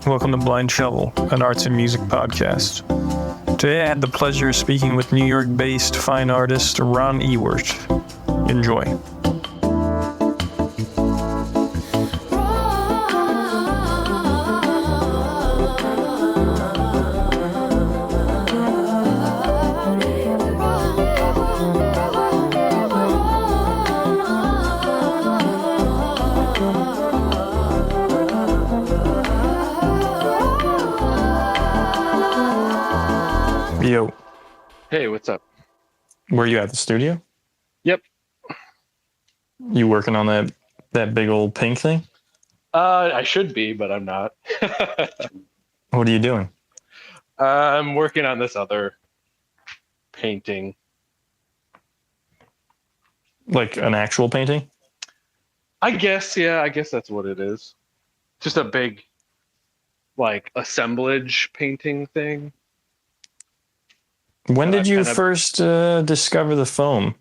Welcome to Blind Shovel, an arts and music podcast. Today I had the pleasure of speaking with New York-based fine artist Ron Ewert. Enjoy. Yo. Hey, what's up? Were you at the studio? Yep. You working on that big old pink thing? I should be, but I'm not. What are you doing? I'm working on this other painting. Like an actual painting? I guess that's what it is. Just a big, like, assemblage painting thing. When did you first discover the foam?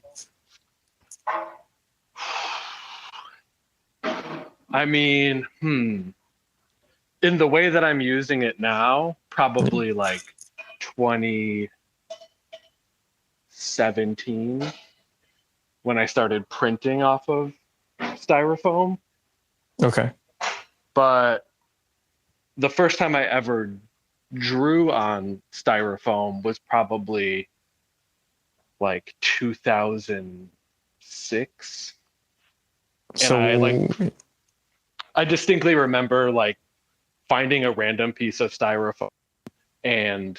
I mean, in the way that I'm using it now, probably like 2017 when I started printing off of styrofoam. Okay. But the first time I ever drew on styrofoam was probably like 2006. And I distinctly remember like finding a random piece of styrofoam and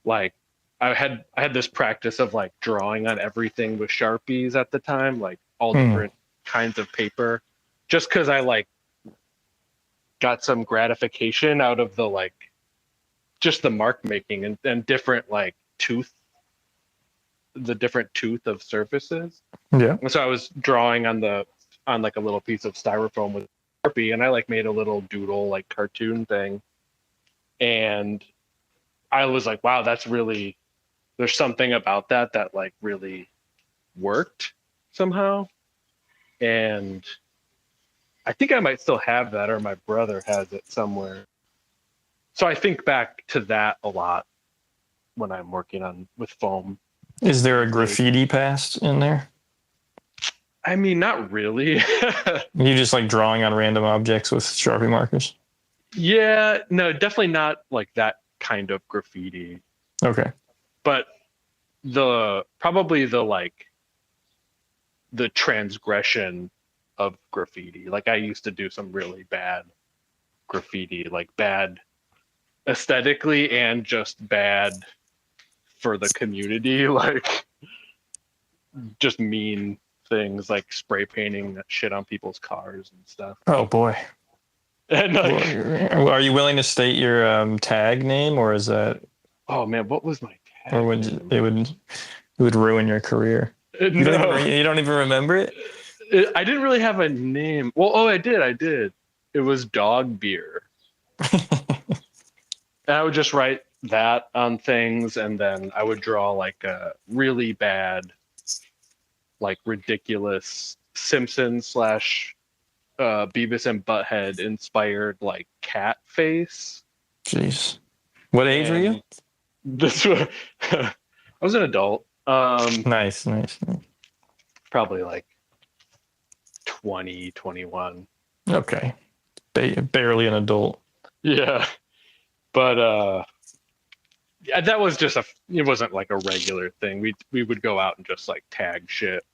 like I had this practice of like drawing on everything with Sharpies at the time, like all different kinds of paper, just because I like got some gratification out of the like just the mark making and different like the different tooth of surfaces. Yeah. And so I was drawing on like a little piece of styrofoam with Sharpie, and I like made a little doodle like cartoon thing. And I was like, wow, that's really, there's something about that like really worked somehow. And I think I might still have that, or my brother has it somewhere. So I think back to that a lot when I'm working with foam. Is there a graffiti past in there? I mean, not really. You just like drawing on random objects with Sharpie markers? Yeah, no, definitely not like that kind of graffiti. Okay. But probably the transgression of graffiti. Like I used to do some really bad graffiti, like bad aesthetically and just bad for the community, like just mean things like spray painting that shit on people's cars and stuff. Oh boy. And like, are you willing to state your tag name, or is that? Oh man, what was my tag? Or would it would ruin your career? You don't even remember it? I didn't really have a name. Well, I did. It was Dog Beer. And I would just write that on things, and then I would draw like a really bad, like ridiculous Simpsons / Beavis and Butthead inspired like cat face. Jeez. What age were you? This was, I was an adult. Nice. Probably like 20, 21. Okay. Barely an adult. Yeah. But yeah, that was just it wasn't like a regular thing. We would go out and just like tag shit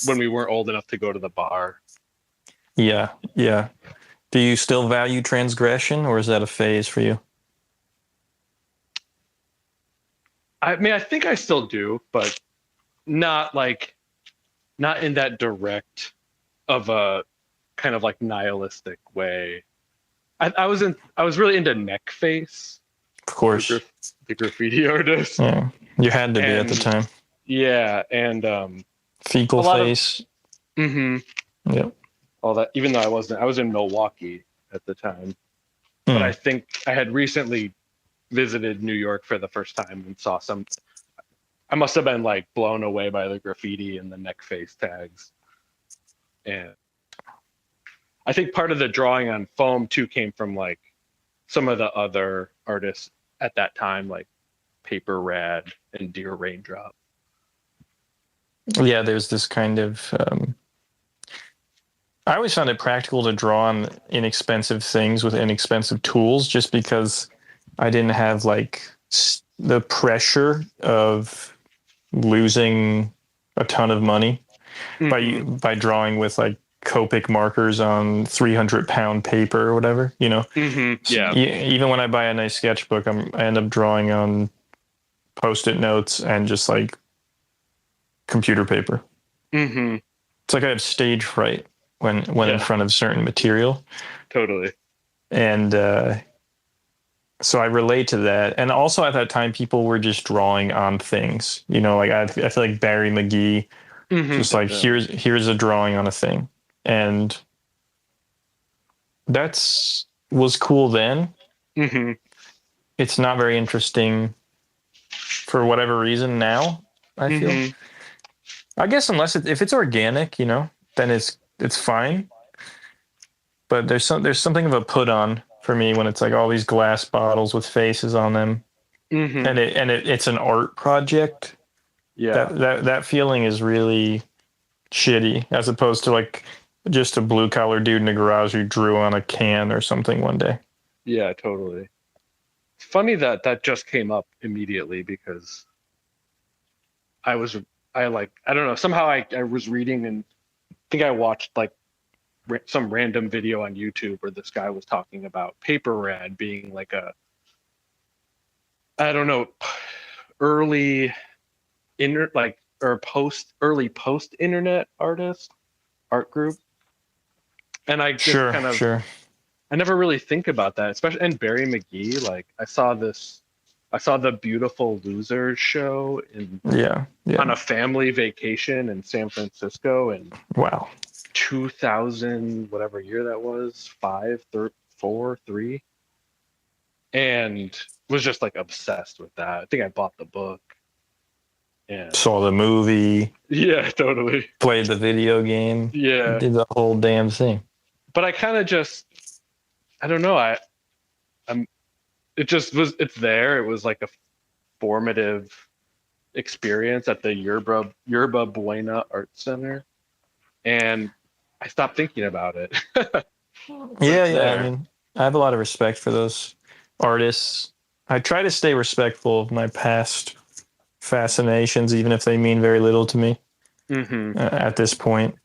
when we weren't old enough to go to the bar. Yeah. Do you still value transgression, or is that a phase for you? I mean, I think I still do, but not in that direct of a kind of like nihilistic way. I was really into Neckface. Of course. The graffiti artist. Yeah. You had to be at the time. Yeah, and Fecal Face. Yep. All that, even though I was in Milwaukee at the time. But I think I had recently visited New York for the first time and saw I must have been like blown away by the graffiti and the neck face tags. And I think part of the drawing on foam too came from like some of the other artists at that time, like Paper Rad and Deer Raindrop. Yeah, there's this kind of. I always found it practical to draw on inexpensive things with inexpensive tools, just because I didn't have like the pressure of losing a ton of money by drawing with like Copic markers on 300-pound paper or whatever, you know. Yeah. Even when I buy a nice sketchbook, I end up drawing on Post-it notes and just like computer paper. It's like I have stage fright when in front of certain material. Totally. And so I relate to that. And also at that time, people were just drawing on things. You know, like I feel like Barry McGee, just like here's a drawing on a thing, and was cool then. It's not very interesting for whatever reason now, I feel. I guess unless if it's organic, you know, then it's fine. But there's something of a put on for me when it's like all these glass bottles with faces on them, and it's an art project. Yeah, that feeling is really shitty, as opposed to like just a blue collar dude in a garage who drew on a can or something one day. Yeah, totally. It's funny that just came up immediately because I don't know, somehow I was reading, and I think I watched like some random video on YouTube where this guy was talking about Paper Rad being like early post internet art group. And I just I never really think about that, especially. And Barry McGee, like I saw the Beautiful Losers show on a family vacation in San Francisco, and wow, 2000, whatever year that was, 3, and was just like obsessed with that. I think I bought the book and saw the movie. Yeah, totally. Played the video game. Yeah, did the whole damn thing. But I kind of I don't know. It's there. It was like a formative experience at the Yerba Buena Art Center, and I stopped thinking about it. Yeah. I mean, I have a lot of respect for those artists. I try to stay respectful of my past fascinations, even if they mean very little to me at this point.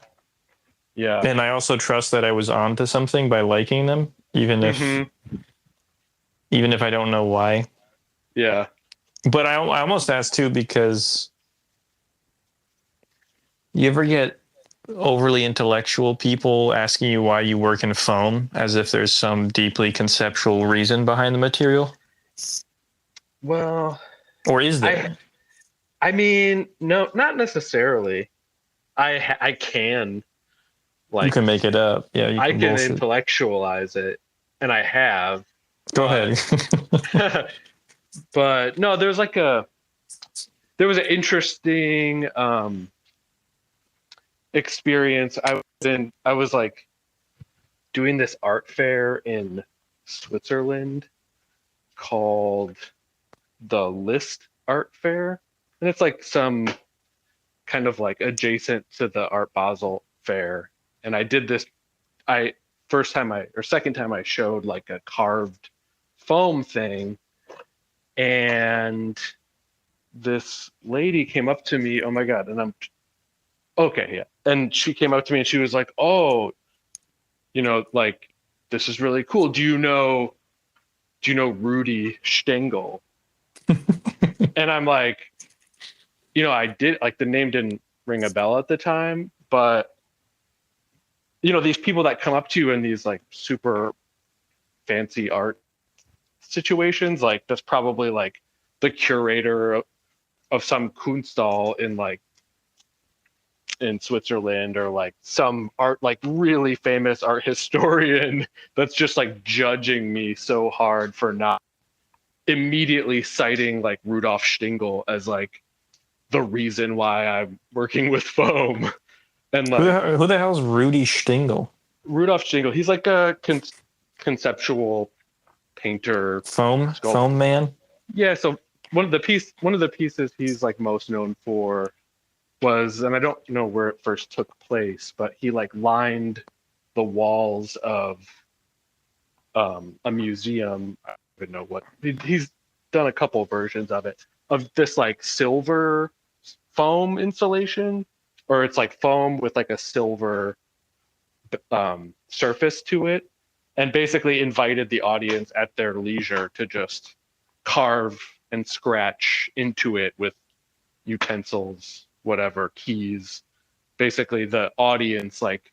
Yeah. And I also trust that I was onto something by liking them, even if I don't know why. Yeah. But I almost asked too, because you ever get overly intellectual people asking you why you work in foam, as if there's some deeply conceptual reason behind the material? Well, or is there? I mean, no, not necessarily. I can. Like, you can make it up. Yeah, I can intellectualize it, and I have. Go ahead. But no, there was an interesting experience. I was like doing this art fair in Switzerland called the List Art Fair, and it's like some kind of like adjacent to the Art Basel fair. And I did this. Second time I showed like a carved foam thing, and this lady came up to me. Oh my God. And and she came up to me and she was like, "Oh, like, this is really cool. Do you know Rudy Stengel?" And I'm like, I did, like, the name didn't ring a bell at the time, but these people that come up to you in these like super fancy art situations, like that's probably like the curator of some Kunsthalle in Switzerland, or like some art, like really famous art historian that's just like judging me so hard for not immediately citing like Rudolf Stingel as like the reason why I'm working with foam. And like, who the hell is Rudy Stingel? Rudolf Stingel, he's like a conceptual painter, foam man. Yeah, so one of the pieces he's like most known for was, and I don't know where it first took place, but he like lined the walls of a museum. I don't even know what he's done a couple versions of it, of this like silver foam installation, or it's like foam with like a silver surface to it, and basically invited the audience at their leisure to just carve and scratch into it with utensils, whatever, keys. Basically the audience like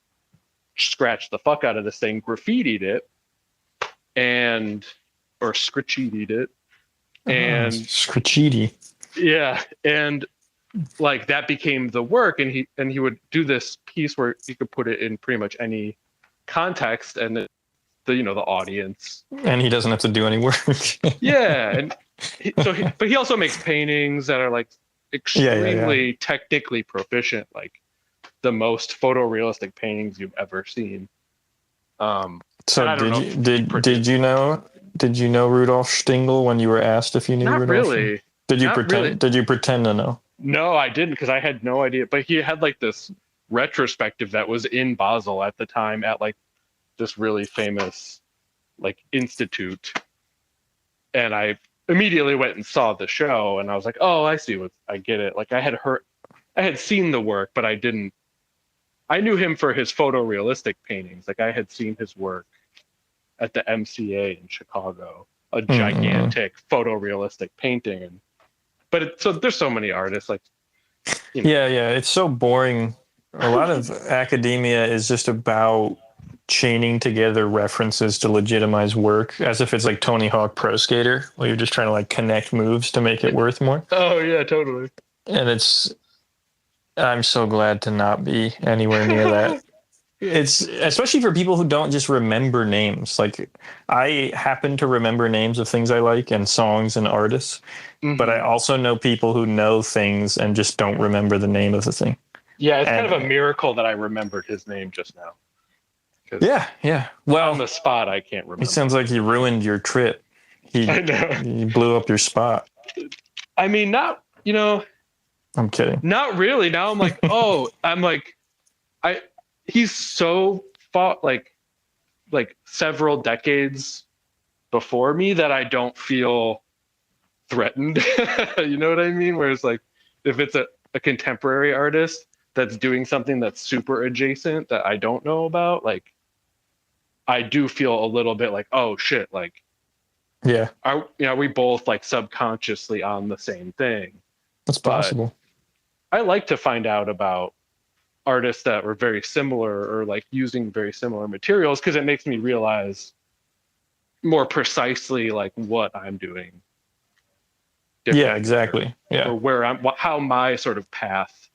scratched the fuck out of this thing, graffitied it, or scritcheetied it, and scritcheety. Yeah, and like that became the work, and he would do this piece where he could put it in pretty much any context, and the audience, and he doesn't have to do any work. Yeah, and but he also makes paintings that are like extremely technically proficient, like the most photorealistic paintings you've ever seen. So did you know Rudolf Stingel when you were asked if you knew Not Rudolf? Really. Did you pretend to know? No, I didn't, because I had no idea. But he had like this retrospective that was in Basel at the time at like this really famous like institute, and I immediately went and saw the show, and I was like, oh, I get it. Like I had seen the work, but I knew him for his photorealistic paintings. Like I had seen his work at the MCA in Chicago, a gigantic photorealistic painting. So there's so many artists, like, Yeah, it's so boring. A lot of academia is just about chaining together references to legitimize work, as if it's like Tony Hawk Pro Skater, where you're just trying to like connect moves to make it worth more. Oh yeah, totally. And I'm so glad to not be anywhere near that. It's especially for people who don't just remember names. Like I happen to remember names of things I like and songs and artists, but I also know people who know things and just don't remember the name of the thing. Yeah, it's kind of a miracle that I remembered his name just now. Yeah. Well, on the spot, I can't remember. It sounds like he ruined your trip. I know. He blew up your spot. I mean, not, I'm kidding. Not really. Now I'm like, he's so far, like several decades before me that I don't feel threatened. You know what I mean? Whereas like if it's a contemporary artist that's doing something that's super adjacent that I don't know about, like I do feel a little bit like, oh shit, like, yeah, are we both like subconsciously on the same thing? That's possible. But I like to find out about artists that were very similar or like using very similar materials, because it makes me realize more precisely like what I'm doing. Yeah, exactly. Yeah. Or how my sort of path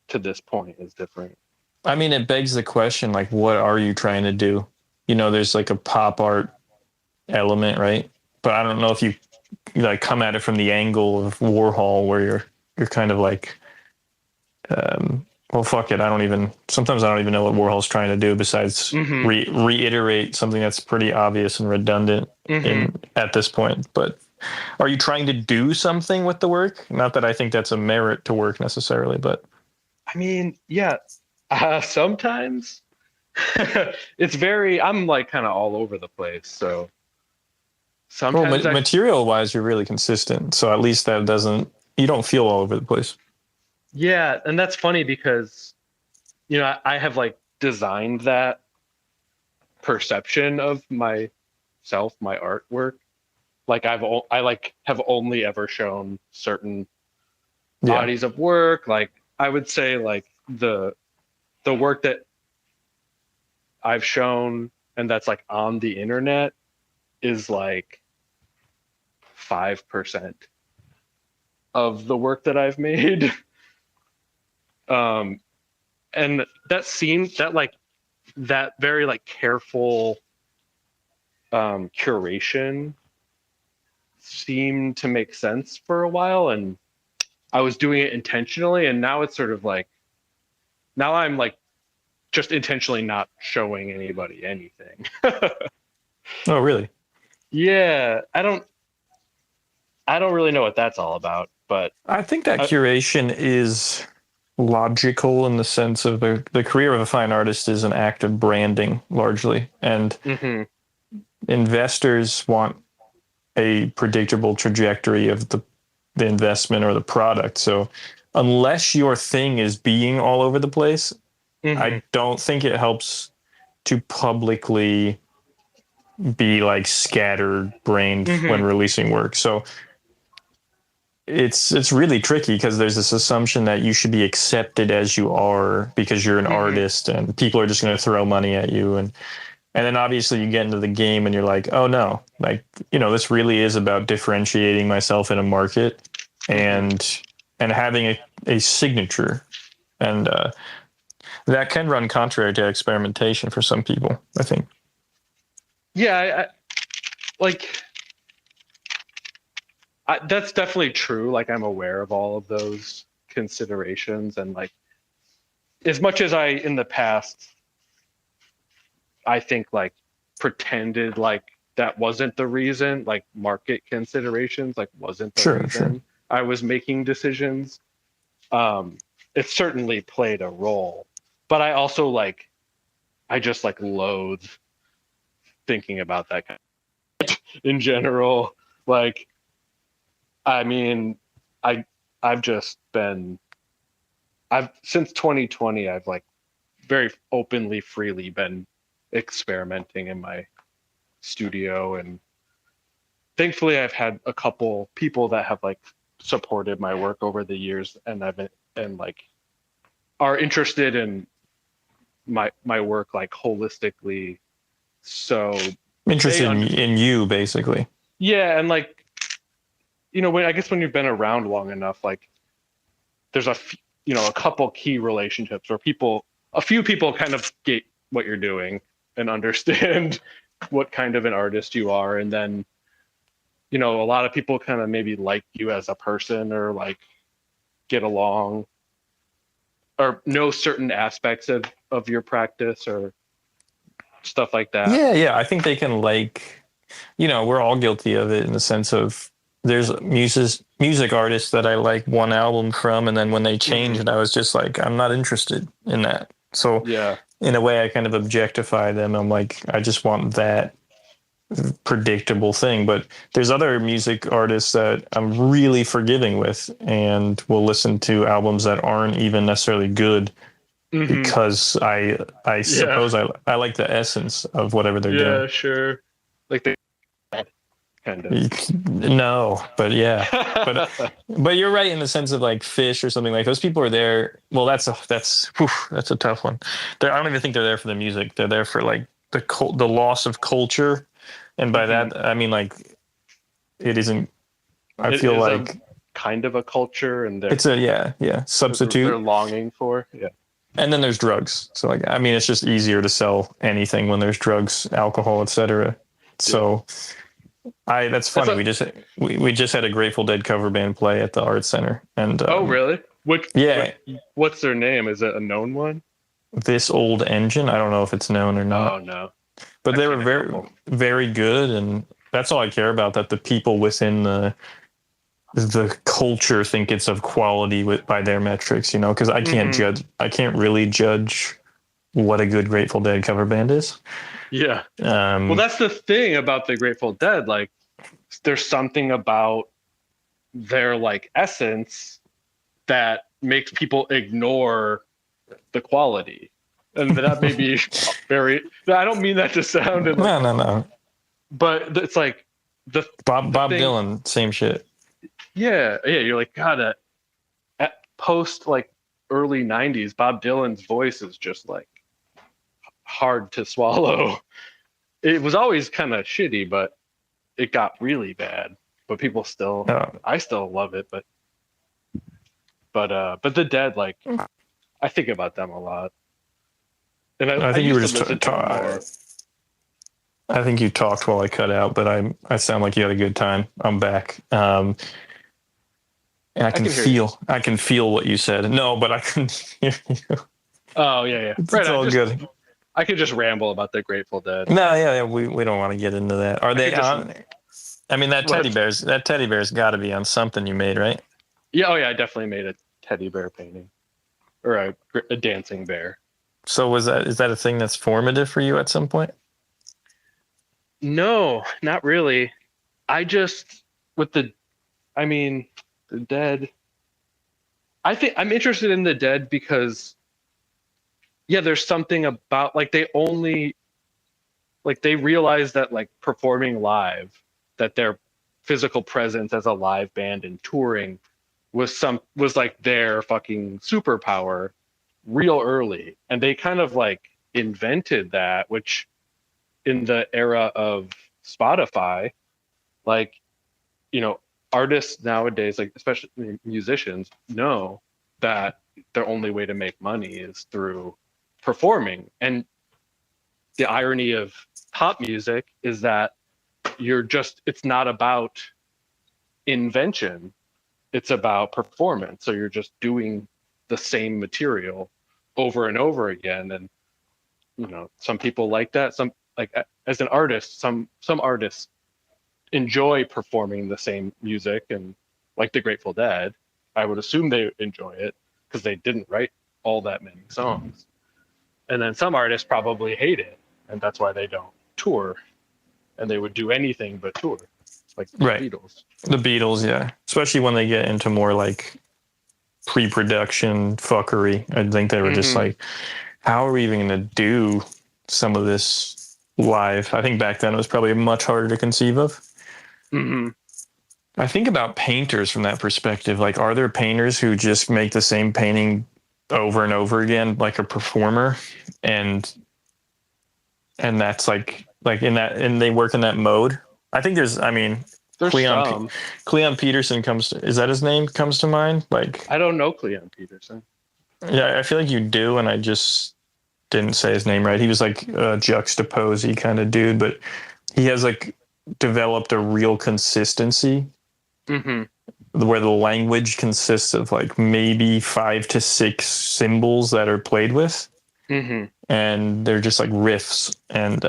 to this point is different. I mean, it begs the question, like, what are you trying to do? There's like a pop art element, right? But I don't know if you like come at it from the angle of Warhol, where you're kind of like, well, fuck it. Sometimes I don't even know what Warhol's trying to do besides reiterate something that's pretty obvious and redundant at this point. But are you trying to do something with the work? Not that I think that's a merit to work necessarily, but. I mean, yeah, sometimes I'm like kind of all over the place. So sometimes material wise, you're really consistent. So at least you don't feel all over the place. Yeah. And that's funny because, I have like designed that perception of myself, my artwork. Like I have only ever shown certain bodies of work. Like I would say like the work that I've shown and that's like on the internet is like 5% of the work that I've made. And that very like careful curation seemed to make sense for a while, and I was doing it intentionally, and now it's sort of like, now I'm like just intentionally not showing anybody anything. Oh, really? Yeah, I don't really know what that's all about, but I think that curation is logical in the sense of the career of a fine artist is an act of branding largely, and investors want a predictable trajectory of the investment or the product. So unless your thing is being all over the place, I don't think it helps to publicly be like scattered brained when releasing work. So it's really tricky because there's this assumption that you should be accepted as you are because you're an artist and people are just going to throw money at you. And then obviously you get into the game and you're like, oh no, like, this really is about differentiating myself in a market and having a signature. And that can run contrary to experimentation for some people, I think. Yeah, that's definitely true. Like, I'm aware of all of those considerations, and like, as much as I in the past, I think like pretended like that wasn't the reason, like market considerations like wasn't the reason I was making decisions. It certainly played a role, but I also I just loathe thinking about that kind of in general. Like, I mean, I've just been, since 2020, I've very openly, freely been experimenting in my studio, and thankfully I've had a couple people that have supported my work over the years, and are interested in my work holistically. So interested in you, basically. Yeah, and when you've been around long enough, there's a couple key relationships where a few people kind of get what you're doing and understand what kind of an artist you are, and then a lot of people kind of maybe like you as a person, or get along, or know certain aspects of your practice or stuff like that. Yeah, I think they can we're all guilty of it in the sense of there's music artists that I like one album from, and then when they change it, I was just I'm not interested in that. So yeah, in a way I kind of objectify them. I'm I just want that predictable thing. But there's other music artists that I'm really forgiving with and will listen to albums that aren't even necessarily good because I suppose I like the essence of whatever they're doing. Yeah, sure. They kind of. No, but yeah. But you're right in the sense of Fish or something. Those people are there. Well, that's a tough one. I don't even think they're there for the music. They're there for the loss of culture, and by that I mean it isn't. I feel kind of a culture, and it's a substitute they're longing for. Yeah. And then there's drugs. So it's just easier to sell anything when there's drugs, alcohol, etc. So that's funny. We just had a Grateful Dead cover band play at the Art Center, and oh really? What's their name? Is it a known one? This Old Engine. I don't know if it's known or not. Oh no. But they were very, very good, and that's all I care about. That the people within the culture think it's of quality by their metrics, because I can't judge. I can't really judge what a good Grateful Dead cover band is. Yeah. Well, that's the thing about the Grateful Dead. There's something about their essence that makes people ignore the quality, and that may be very. I don't mean that to sound. No. But it's the Bob Dylan, same shit. Yeah. You're God. At post early '90s, Bob Dylan's voice is just hard to swallow. It was always kind of shitty, but it got really bad. But people still, I still love it. But the Dead, I think about them a lot. And I think you were just I think you talked while I cut out, but I sound like you had a good time. I'm back. And I can hear you. I can feel what you said. No, but I couldn't hear you. Oh yeah. It's Right. all good. I could just ramble about the Grateful Dead. No, yeah, we don't want to get into that. Are they on? I mean, that teddy bear's got to be on something you made, right? Yeah. Oh yeah. I definitely made a teddy bear painting, or a dancing bear. So is that a thing that's formative for you at some point? No, not really. I just with the, I mean, the Dead. I think I'm interested in the Dead because, yeah, there's something about like they realize that like performing live, that their physical presence as a live band and touring was like their fucking superpower real early, and they kind of like invented that, which in the era of Spotify, like, you know, artists nowadays, like especially musicians, know that their only way to make money is through performing. And the irony of pop music is that it's not about invention, it's about performance. So you're just doing the same material over and over again. And, you know, some people like that. Some, like, as an artist, some artists enjoy performing the same music, and like the Grateful Dead, I would assume they enjoy it because they didn't write all that many songs. And then some artists probably hate it, and that's why they don't tour, and they would do anything but tour, like the Right. Beatles. The Beatles, yeah. Especially when they get into more like pre-production fuckery. I think they were just like, how are we even going to do some of this live? I think back then it was probably much harder to conceive of. I think about painters from that perspective. Like, are there painters who just make the same painting over and over again, like a performer, and that's like in that, and they work in that mode? I think there's Cleon Peterson is that his name comes to mind? Like, I don't know Cleon Peterson. Yeah, I feel like you do, and I just didn't say his name right. He was like a juxtaposey kind of dude, but he has like developed a real consistency where the language consists of like maybe 5 to 6 symbols that are played with, and they're just like riffs. And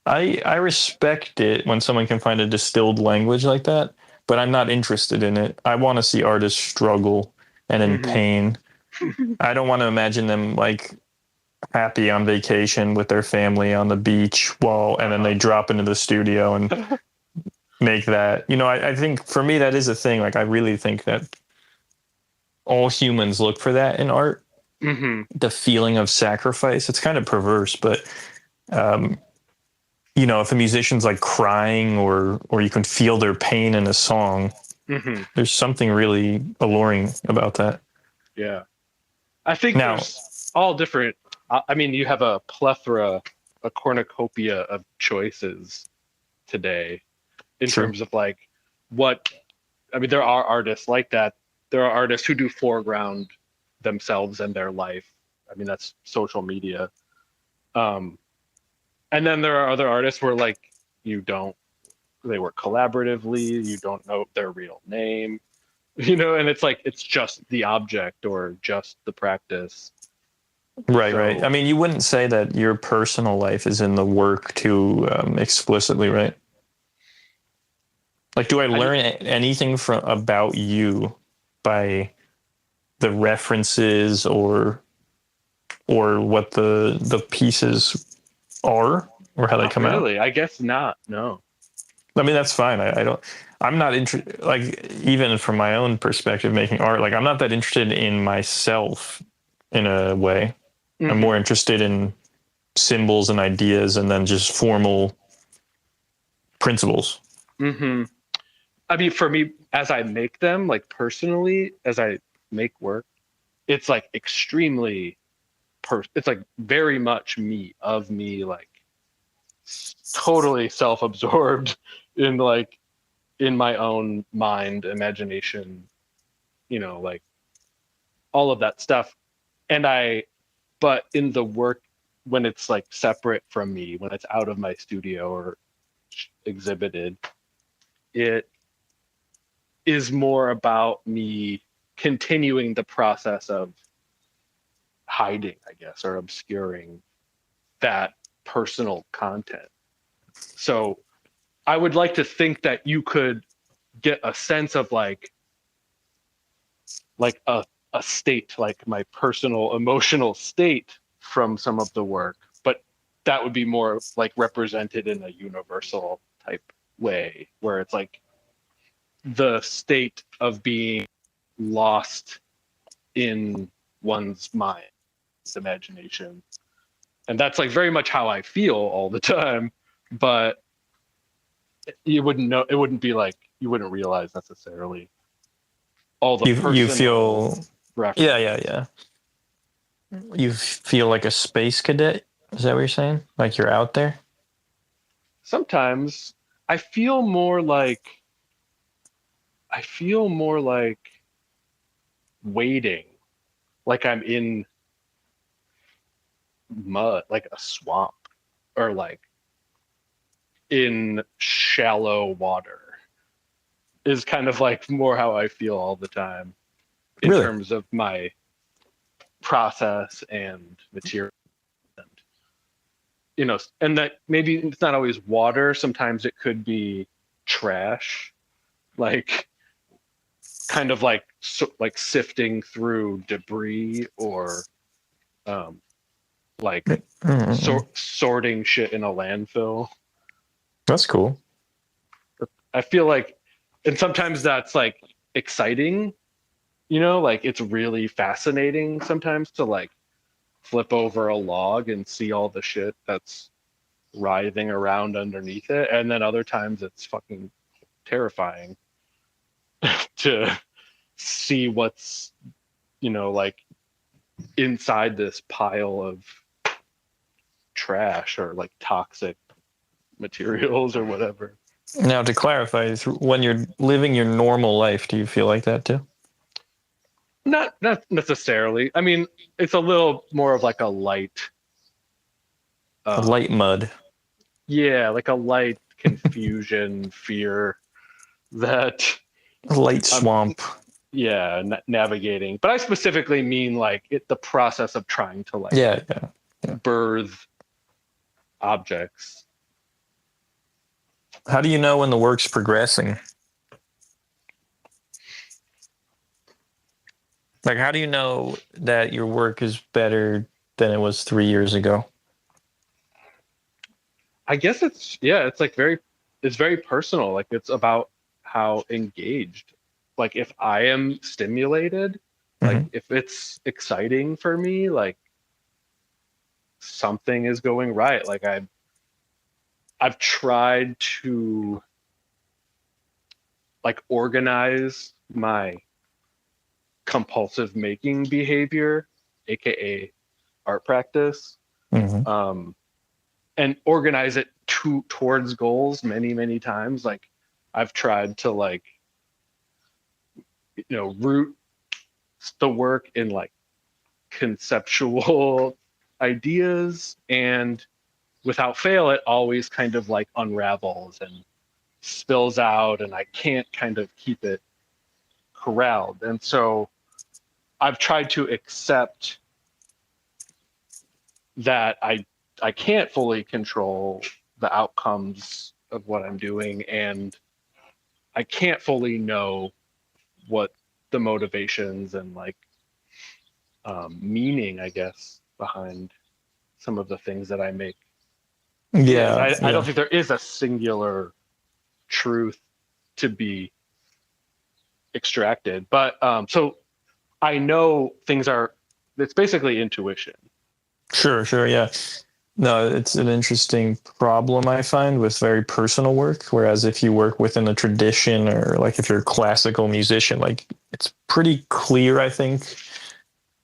I respect it when someone can find a distilled language like that, but I'm not interested in it. I want to see artists struggle and in pain. I don't want to imagine them like happy on vacation with their family on the beach and then they drop into the studio and make that. You know, I think for me that is a thing. Like, I really think that all humans look for that in art. The feeling of sacrifice. It's kind of perverse, but you know, if a musician's like crying or you can feel their pain in a song, there's something really alluring about that. Yeah. I think there's all different. I mean, you have a cornucopia of choices today in terms of like there are artists like that. There are artists who do foreground themselves and their life. I mean, that's social media. And then there are other artists where like they work collaboratively, you don't know their real name, you know, and it's like, it's just the object or just the practice. Right. I mean, you wouldn't say that your personal life is in the work too explicitly, right? Like, do I learn anything about you by the references or what the pieces are or how they come out? Really? I guess not. No. I mean, that's fine. I'm not interested, like, even from my own perspective, making art, like, I'm not that interested in myself in a way. I'm more interested in symbols and ideas and then just formal principles. I mean, for me, as I make them, like personally, as I make work, it's like extremely it's like very much me, like totally self-absorbed in like in my own mind, imagination, you know, like all of that stuff. But in the work, when it's like separate from me, when it's out of my studio or exhibited, is more about me continuing the process of hiding, I guess, or obscuring that personal content. So I would like to think that you could get a sense of like a state, like my personal emotional state from some of the work, but that would be more like represented in a universal type way, where it's like the state of being lost in one's mind, imagination. And that's like very much how I feel all the time, but you wouldn't know, it wouldn't be like, you wouldn't realize necessarily all the You feel, references. yeah. You feel like a space cadet? Is that what you're saying? Like you're out there? Sometimes I feel more like waiting, like I'm in mud, like a swamp, or like in shallow water, is kind of like more how I feel all the time in Really? terms of my process and material. And, you know, and that maybe it's not always water. Sometimes it could be trash, like kind of like sifting through debris, or like sorting shit in a landfill. That's cool. I feel like, and sometimes that's like exciting, you know, like it's really fascinating sometimes to like flip over a log and see all the shit that's writhing around underneath it. And then other times it's fucking terrifying to see what's, you know, like inside this pile of trash or like toxic materials or whatever. Now, to clarify, when you're living your normal life, do you feel like that too? Not necessarily. I mean, it's a little more of like a light, A light mud. yeah, like a light confusion, fear that A light swamp. Yeah, navigating. But I specifically mean like the process of trying to like yeah. birth objects. How do you know when the work's progressing? Like, how do you know that your work is better than it was 3 years ago? I guess it's like it's very personal. Like it's about how engaged. Like if I am stimulated, like if it's exciting for me, like something is going right. Like I've tried to like organize my compulsive making behavior, aka art practice, and organize it towards goals many times. Like I've tried to like, you know, root the work in like conceptual ideas, and without fail it always kind of like unravels and spills out, and I can't kind of keep it corralled. And so I've tried to accept that I can't fully control the outcomes of what I'm doing, and I can't fully know what the motivations and like meaning, I guess, behind some of the things that I make. I don't think there is a singular truth to be extracted, but so I know it's basically intuition. Sure, yeah. No, it's an interesting problem I find with very personal work. Whereas if you work within a tradition, or like if you're a classical musician, like it's pretty clear, I think,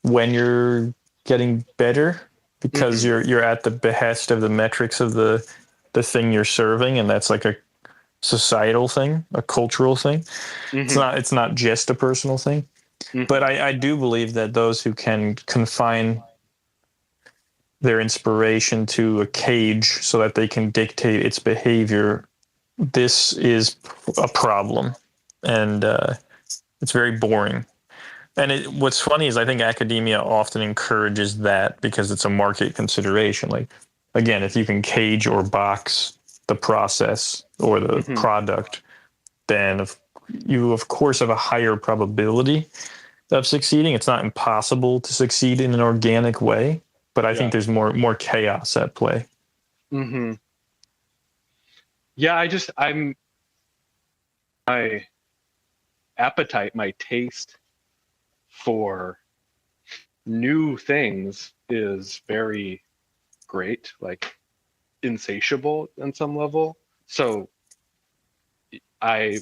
when you're getting better, because you're at the behest of the metrics of the thing you're serving, and that's like a societal thing, a cultural thing. It's not just a personal thing. But I do believe that those who can confine their inspiration to a cage so that they can dictate its behavior, this is a problem. and it's very boring. And what's funny is I think academia often encourages that because it's a market consideration. Like, again, if you can cage or box the process or the product, then you, of course, have a higher probability of succeeding. It's not impossible to succeed in an organic way, but I think there's more chaos at play. Mm-hmm. Yeah, my appetite, my taste for new things is very great, like insatiable on some level. So I'm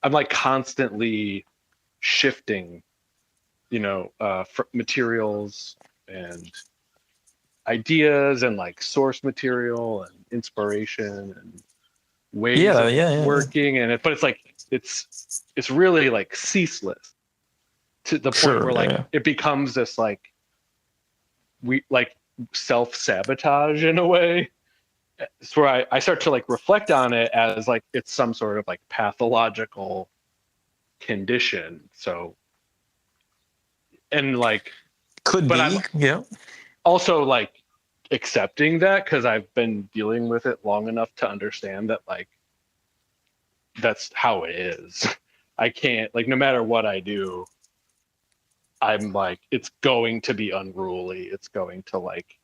like constantly shifting, materials and ideas and like source material and inspiration and ways of working. And but it's like it's really like ceaseless to the point where like it becomes this like self-sabotage in a way. It's where I start to like reflect on it as like it's some sort of like pathological condition. So, and like I'm also like accepting that because I've been dealing with it long enough to understand that like that's how it is. I can't, like, no matter what I do, I'm like, it's going to be unruly. It's going to like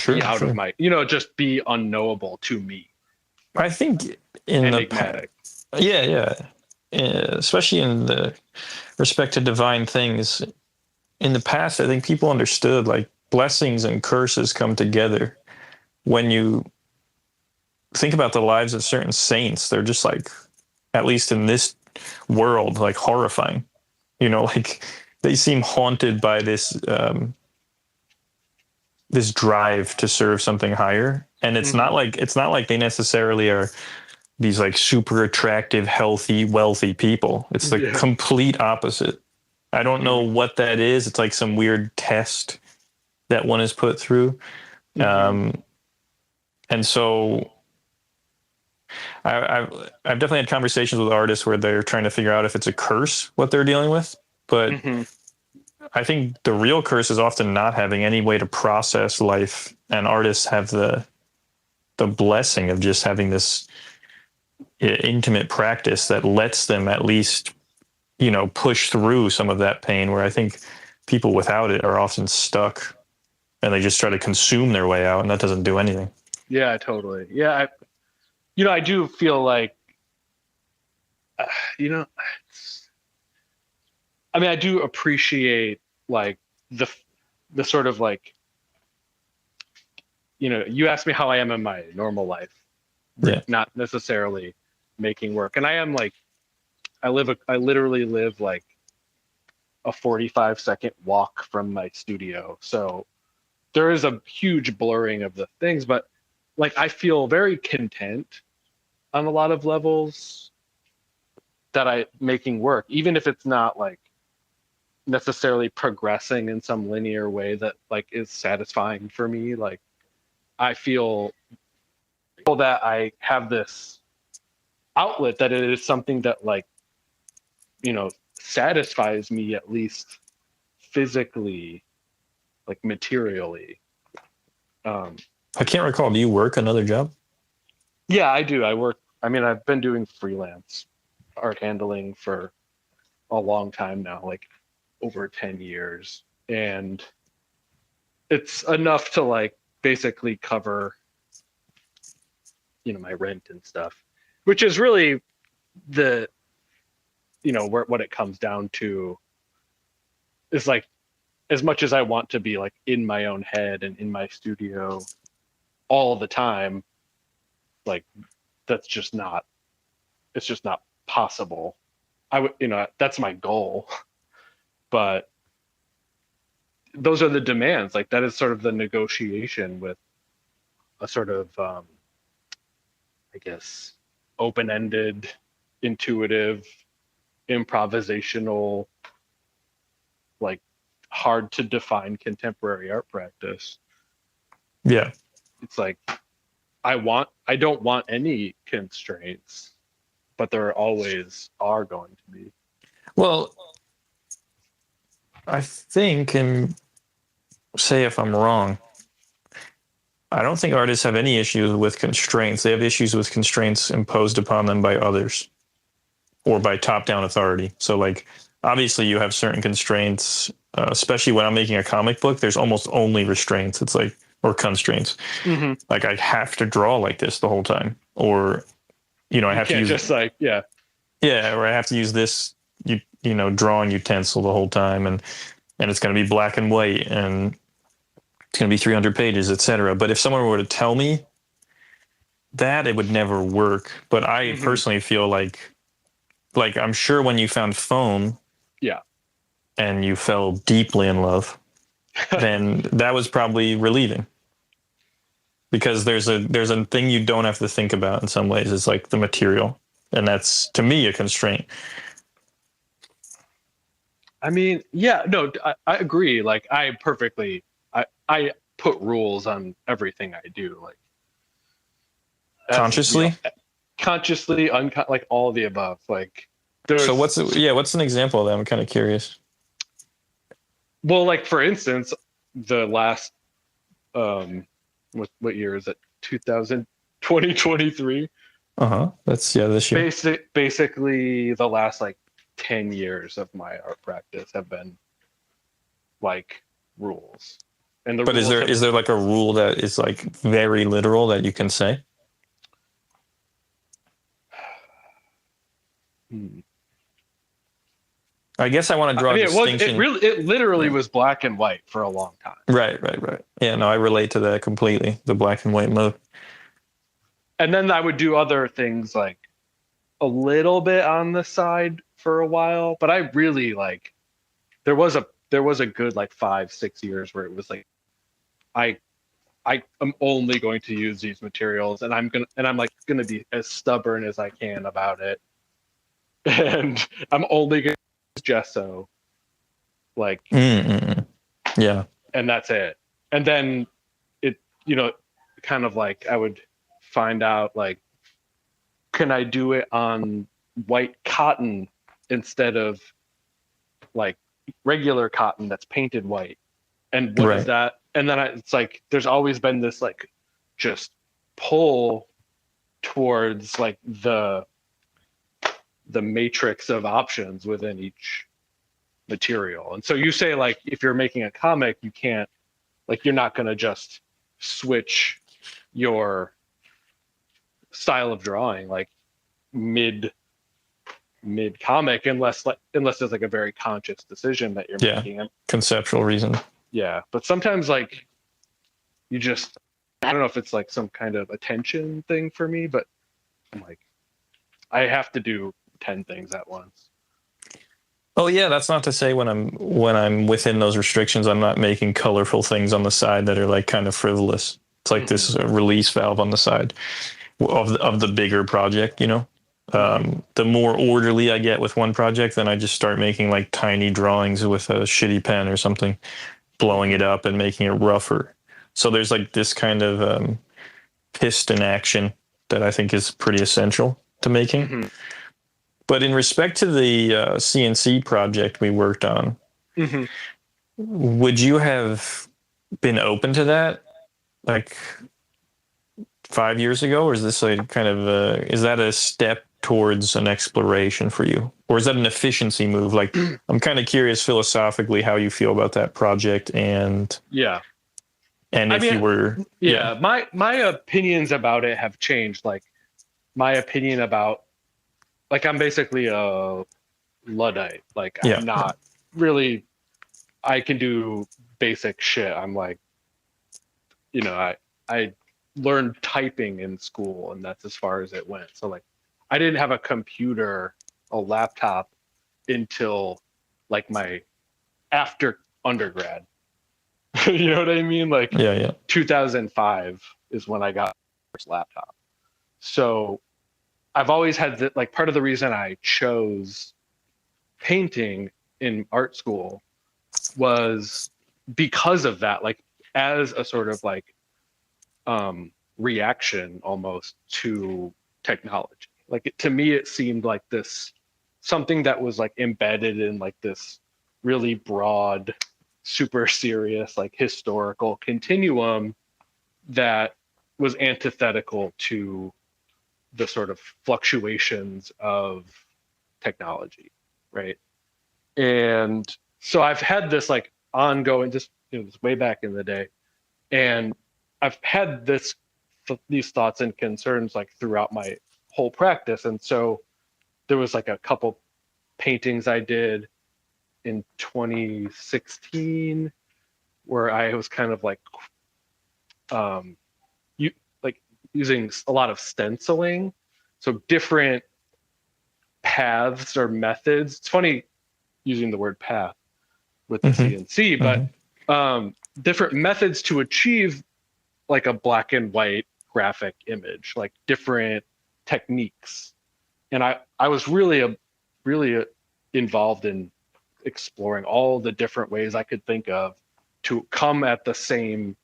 be out of my, just be unknowable to me. I think enigmatic. Especially in the respect to divine things. In the past, I think people understood like blessings and curses come together. When you think about the lives of certain saints, they're just like, at least in this world, like horrifying. Like they seem haunted by this this drive to serve something higher, and it's not like they necessarily are these like super attractive, healthy, wealthy people. It's the complete opposite. I don't know what that is. It's like some weird test that one is put through. And so I've definitely had conversations with artists where they're trying to figure out if it's a curse, what they're dealing with. But I think the real curse is often not having any way to process life. And artists have the blessing of just having this intimate practice that lets them at least, push through some of that pain, where I think people without it are often stuck and they just try to consume their way out, and that doesn't do anything. Yeah, totally. Yeah. I do feel like, I do appreciate like the sort of like, you asked me how I am in my normal life, not necessarily making work. And I am like, I literally live like a 45-second walk from my studio. So there is a huge blurring of the things, but like, I feel very content on a lot of levels that I making work, even if it's not like necessarily progressing in some linear way that like is satisfying for me. Like I feel that I have this outlet, that it is something that like, satisfies me, at least physically, like materially. I can't recall. Do you work another job? Yeah, I do. I've been doing freelance art handling for a long time now, like over 10 years. And it's enough to like basically cover, my rent and stuff, which is really the, what it comes down to is like, as much as I want to be like in my own head and in my studio all the time, like it's just not possible. I would, that's my goal, but those are the demands. Like that is sort of the negotiation with a sort of, I guess, open-ended, intuitive, improvisational, like hard to define contemporary art practice. It's like, I don't want any constraints. but there always are going to be. Well, I think, and say if I'm wrong, I don't think artists have any issues with constraints. They have issues with constraints imposed upon them by others or by top-down authority. So, like, obviously you have certain constraints, especially when I'm making a comic book, there's almost only restraints. It's like, or constraints. Mm-hmm. Like, I have to draw like this the whole time. Or, I have to use... just like, yeah. Yeah, or I have to use this, drawing utensil the whole time. And it's going to be black and white. And it's going to be 300 pages, etc. But if someone were to tell me that, it would never work. But I personally feel like I'm sure when you found foam, yeah, and you fell deeply in love, then that was probably relieving. Because there's a thing you don't have to think about in some ways. It's like the material, and that's to me a constraint. I mean, yeah, no, I agree. Like, I put rules on everything I do, like consciously, like all of the above. Like, so what's an example of that? I'm kind of curious. Well, like, for instance, the last what year is it? 2023. That's this year. Basically, the last like 10 years of my art practice have been like rules. But is there like a rule that is like very literal that you can say? I guess I want to draw a distinction. It literally was black and white for a long time. Right. Yeah, no, I relate to that completely. The black and white mode. And then I would do other things like a little bit on the side for a while, but I really like there was a good like 5-6 years where it was like I am only going to use these materials, and I'm like gonna be as stubborn as I can about it, and I'm only gonna use gesso, like yeah, and that's it. And then it kind of like I would find out like, can I do it on white cotton instead of like regular cotton that's painted white? And what is that? And then it's like, there's always been this like just pull towards like the matrix of options within each material. And so you say like, if you're making a comic, you can't, like, you're not going to just switch your style of drawing like mid comic unless there's like a very conscious decision that you're making. Conceptual reason. Yeah, but sometimes like you just, I don't know if it's like some kind of attention thing for me, but I'm like, I have to do 10 things at once. Oh yeah, that's not to say when I'm within those restrictions, I'm not making colorful things on the side that are like kind of frivolous. It's like this release valve on the side of the bigger project, The more orderly I get with one project, then I just start making like tiny drawings with a shitty pen or something, blowing it up and making it rougher. So there's like this kind of piston action that I think is pretty essential to making. But in respect to the CNC project we worked on, would you have been open to that like 5 years ago? Or is this like kind of is that a step towards an exploration for you? Or is that an efficiency move? Like, I'm kind of curious philosophically how you feel about that project and if you were... My opinions about it have changed. Like, my opinion about, like, I'm basically a Luddite. Like, I'm not really, I can do basic shit. I'm like, I learned typing in school, and that's as far as it went. So like, I didn't have a computer, a laptop until like my after undergrad. You know what I mean? Like 2005 is when I got my first laptop. So I've always had that, like, part of the reason I chose painting in art school was because of that, like as a sort of like reaction almost to technology. Like to me, it seemed like this something that was like embedded in like this really broad, super serious, like historical continuum that was antithetical to the sort of fluctuations of technology, right? And so I've had this like ongoing, just this way back in the day, and I've had these thoughts and concerns like throughout my whole practice. And so there was like a couple paintings I did in 2016 where I was kind of like using a lot of stenciling, so different paths or methods. It's funny using the word path with the CNC, but different methods to achieve like a black and white graphic image, like different techniques. And I was really involved in exploring all the different ways I could think of to come at the same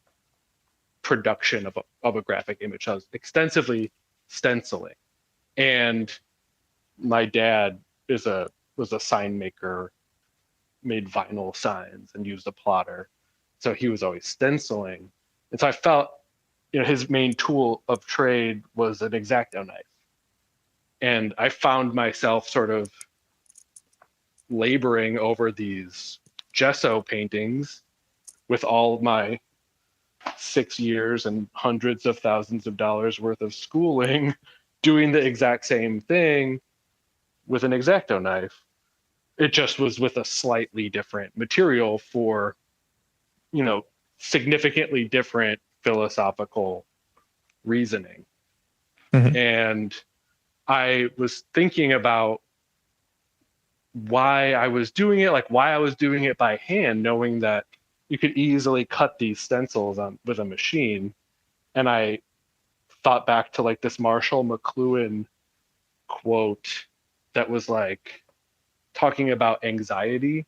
production of a graphic image. I was extensively stenciling. And my dad was a sign maker, made vinyl signs and used a plotter. So he was always stenciling. And so I felt, his main tool of trade was an X-Acto knife. And I found myself sort of laboring over these gesso paintings with all my 6 years and hundreds of thousands of dollars worth of schooling, doing the exact same thing with an X-Acto knife. It just was with a slightly different material for, significantly different philosophical reasoning. And I was thinking about why I was doing it, like why I was doing it by hand, knowing that you could easily cut these stencils with a machine. And I thought back to like this Marshall McLuhan quote that was like talking about anxiety.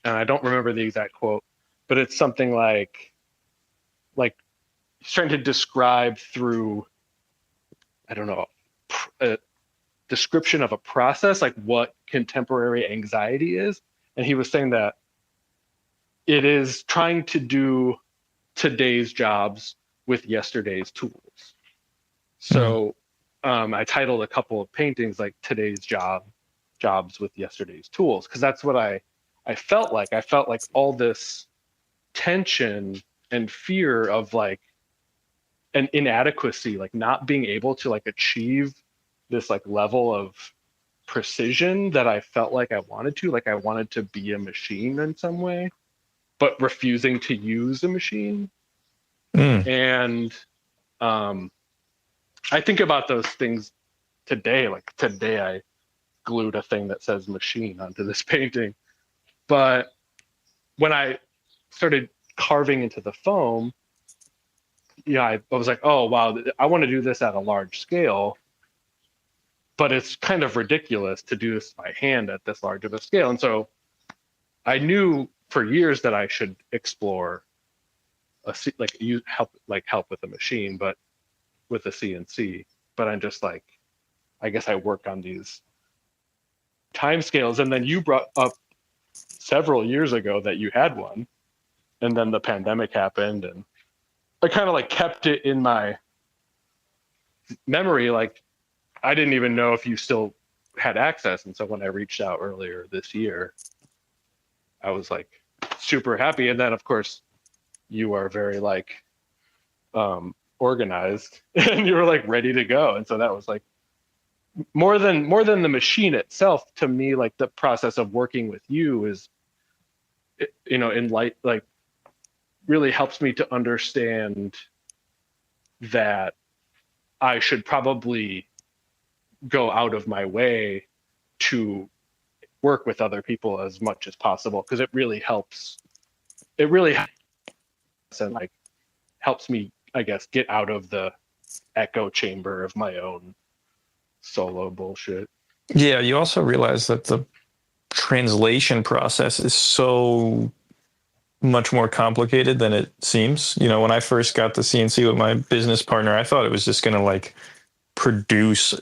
And I don't remember the exact quote, but it's something like he's trying to describe through, I don't know, a description of a process, like what contemporary anxiety is. And he was saying that it is trying to do today's jobs with yesterday's tools. So I titled a couple of paintings like today's jobs with yesterday's tools, because that's what I felt like. I felt like all this tension and fear of like an inadequacy, like not being able to like achieve this like level of precision that I felt like I wanted to, like I wanted to be a machine in some way, but refusing to use a machine. And I think about those things today. Like today I glued a thing that says machine onto this painting. But when I started carving into the foam, I was like, oh, wow, I want to do this at a large scale, but it's kind of ridiculous to do this by hand at this large of a scale. And so I knew for years that I should explore help with a machine, but with a CNC. But I'm just like, I guess I work on these timescales. And then you brought up several years ago that you had one, and then the pandemic happened, and I kind of like kept it in my memory. Like I didn't even know if you still had access. And so when I reached out earlier this year, I was like super happy. And then of course you are very like organized and you were like ready to go. And so that was like more than the machine itself to me. Like the process of working with you is, in light, like really helps me to understand that I should probably go out of my way to work with other people as much as possible, because it really helps. It really and like helps me, I guess, get out of the echo chamber of my own solo bullshit. Yeah, you also realize that the translation process is so much more complicated than it seems. When I first got the CNC with my business partner, I thought it was just going to like produce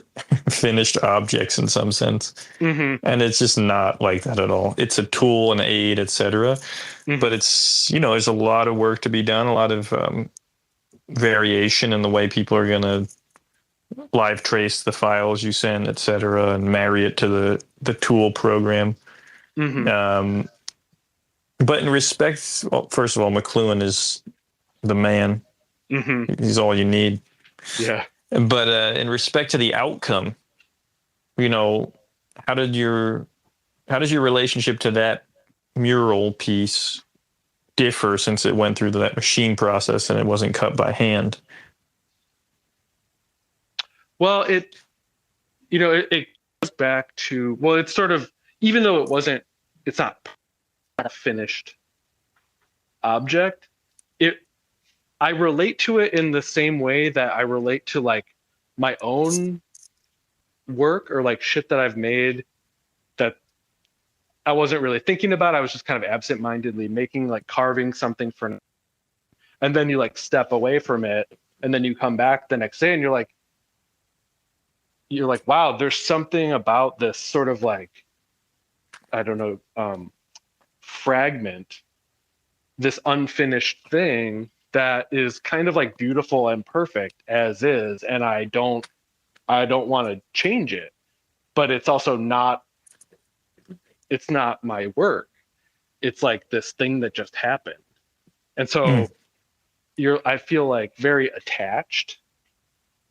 finished objects in some sense. And it's just not like that at all. It's a tool, an aid, etc. But it's, there's a lot of work to be done, a lot of variation in the way people are going to live trace the files you send, etc., and marry it to the tool program. But in respect, well, first of all, McLuhan is the man. He's all you need. Yeah. But in respect to the outcome, how does your relationship to that mural piece differ since it went through that machine process and it wasn't cut by hand? Well, it goes back to, well, it's sort of, even though it's not a finished object, I relate to it in the same way that I relate to like my own work or like shit that I've made that I wasn't really thinking about. I was just kind of absent-mindedly making, like carving something and then you like step away from it and then you come back the next day and you're like, wow, there's something about this sort of like, I don't know, fragment, this unfinished thing that is kind of like beautiful and perfect as is, and I don't want to change it, but it's also not my work. It's like this thing that just happened. And so I feel like very attached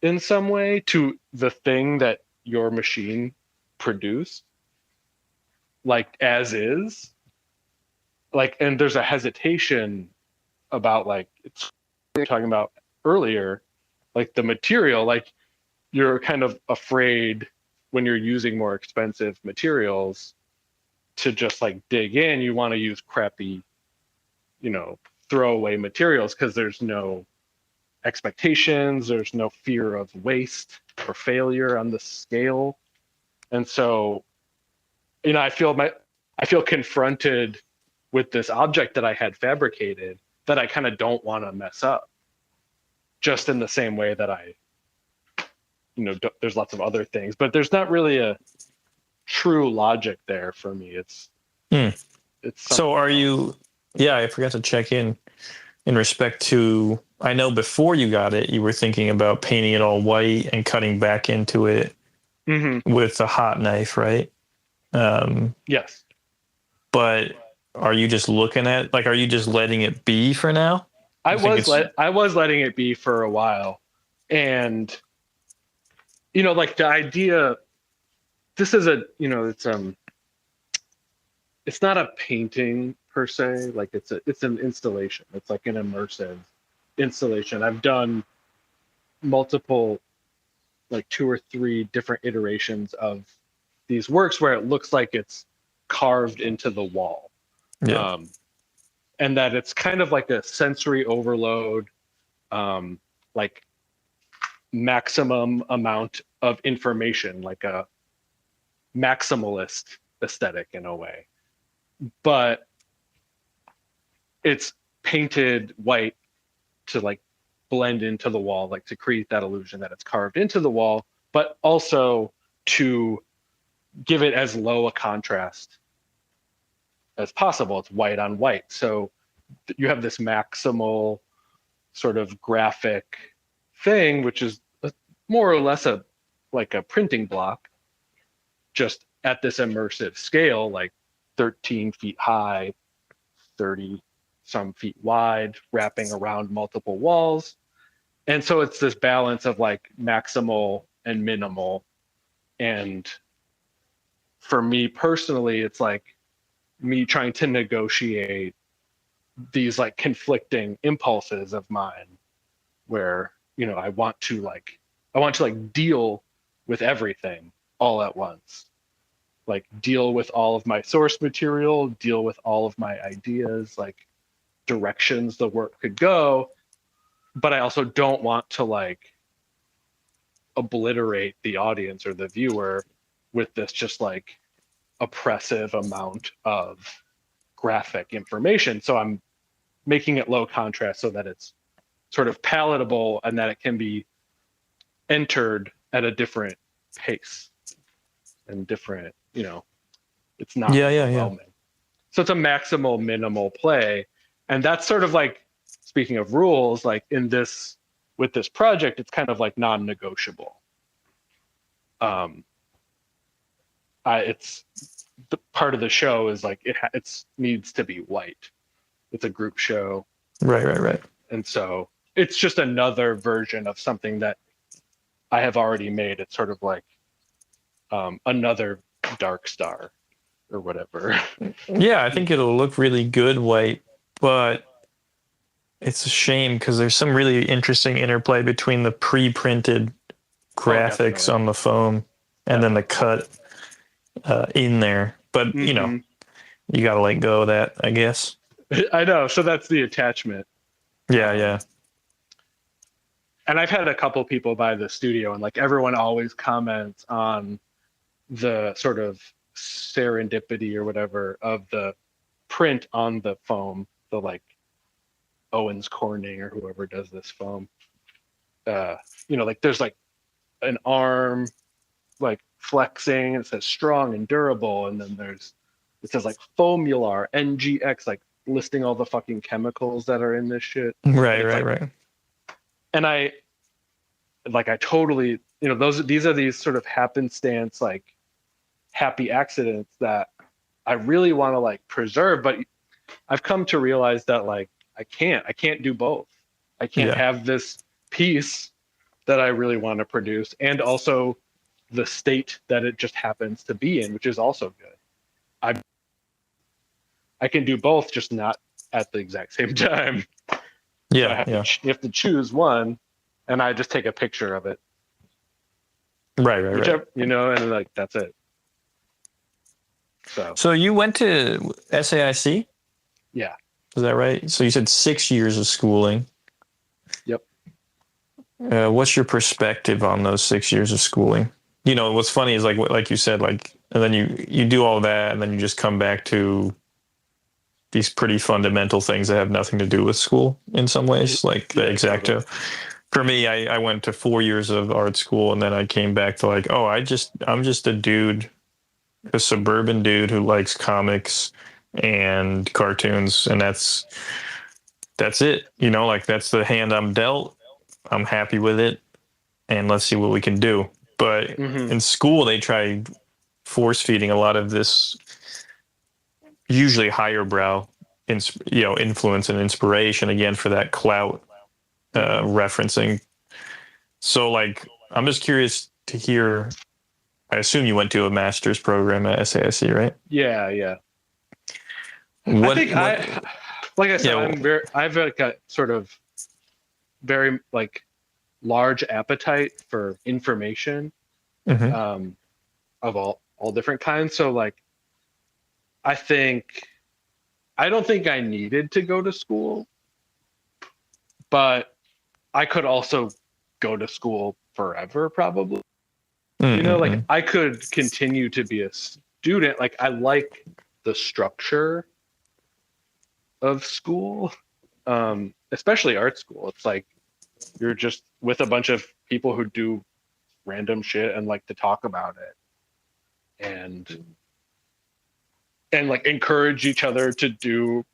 in some way to the thing that your machine produced, like as is. Like, and there's a hesitation about like it's talking about earlier, like the material, like you're kind of afraid when you're using more expensive materials to just like dig in. You want to use crappy, throwaway materials because there's no expectations, there's no fear of waste or failure on the scale. And so, I feel confronted with this object that I had fabricated that I kind of don't want to mess up, just in the same way that I, there's lots of other things, but there's not really a true logic there for me. It's so are you, I forgot to check in respect to, I know before you got it, you were thinking about painting it all white and cutting back into it with a hot knife, right? Yes. But are you just looking at, like, are you just letting it be for now? I was letting it be for a while. And, like the idea, this is it's not a painting per se. Like it's an installation. It's like an immersive installation. I've done multiple, like 2 or 3 different iterations of these works where it looks like it's carved into the wall. Yeah. And that it's kind of like a sensory overload, like maximum amount of information, like a maximalist aesthetic in a way. But it's painted white to like blend into the wall, like to create that illusion that it's carved into the wall, but also to give it as low a contrast as possible. It's white on white. So you have this maximal sort of graphic thing, which is more or less like a printing block, just at this immersive scale, like 13 feet high, 30 some feet wide, wrapping around multiple walls. And so it's this balance of like maximal and minimal. And for me personally, it's like me trying to negotiate these like conflicting impulses of mine where, I want to like deal with everything all at once, like deal with all of my source material, deal with all of my ideas, like directions the work could go. But I also don't want to like obliterate the audience or the viewer with this just like oppressive amount of graphic information. So I'm making it low contrast so that it's sort of palatable and that it can be entered at a different pace and different, it's not Yeah, overwhelming. So it's a maximal minimal play. And that's sort of like, speaking of rules, like with this project, it's kind of like non-negotiable. It's the part of the show is like it needs to be white. It's a group show. Right. And so it's just another version of something that I have already made. It's sort of like another Dark Star or whatever. Yeah, I think it'll look really good white, but it's a shame because there's some really interesting interplay between the pre-printed graphics on the foam and then the cut in there. But, you got to let go of that, I guess. I know. So that's the attachment. Yeah. And I've had a couple people by the studio, and like everyone always comments on the sort of serendipity or whatever of the print on the foam, the like Owens Corning or whoever does this foam. Like there's like an arm like flexing, and it says strong and durable, and then it says like Foamular NGX, like listing all the fucking chemicals that are in this shit. Right. And I totally, these are these sort of happenstance, like happy accidents that I really want to like preserve, but I've come to realize that like I can't do both. I can't have this piece that I really want to produce and also the state that it just happens to be in, which is also good. I can do both, just not at the exact same time. Yeah, you have to choose one, and I just take a picture of it. Right. And like that's it. So you went to SAIC? Yeah. Is that right? So you said 6 years of schooling. Yep. What's your perspective on those 6 years of schooling? What's funny is like you said, like, and then you do all that, and then you just come back to these pretty fundamental things that have nothing to do with school in some ways, like the Exacto. For me, I went to 4 years of art school, and then I came back to like, I'm just a dude, a suburban dude who likes comics and cartoons, and that's it. Like that's the hand I'm dealt. I'm happy with it, and let's see what we can do. But in school, they try force feeding a lot of this, usually higher brow, influence and inspiration, again for that clout referencing. So like, I'm just curious to hear. I assume you went to a master's program at SAIC, right? Yeah. Like I said, I've like a sort of very like large appetite for information of all different kinds. So like, I don't think I needed to go to school, but I could also go to school forever, probably. Like I could continue to be a student. Like I like the structure of school, especially art school. It's like you're just with a bunch of people who do random shit and like to talk about it and like encourage each other to do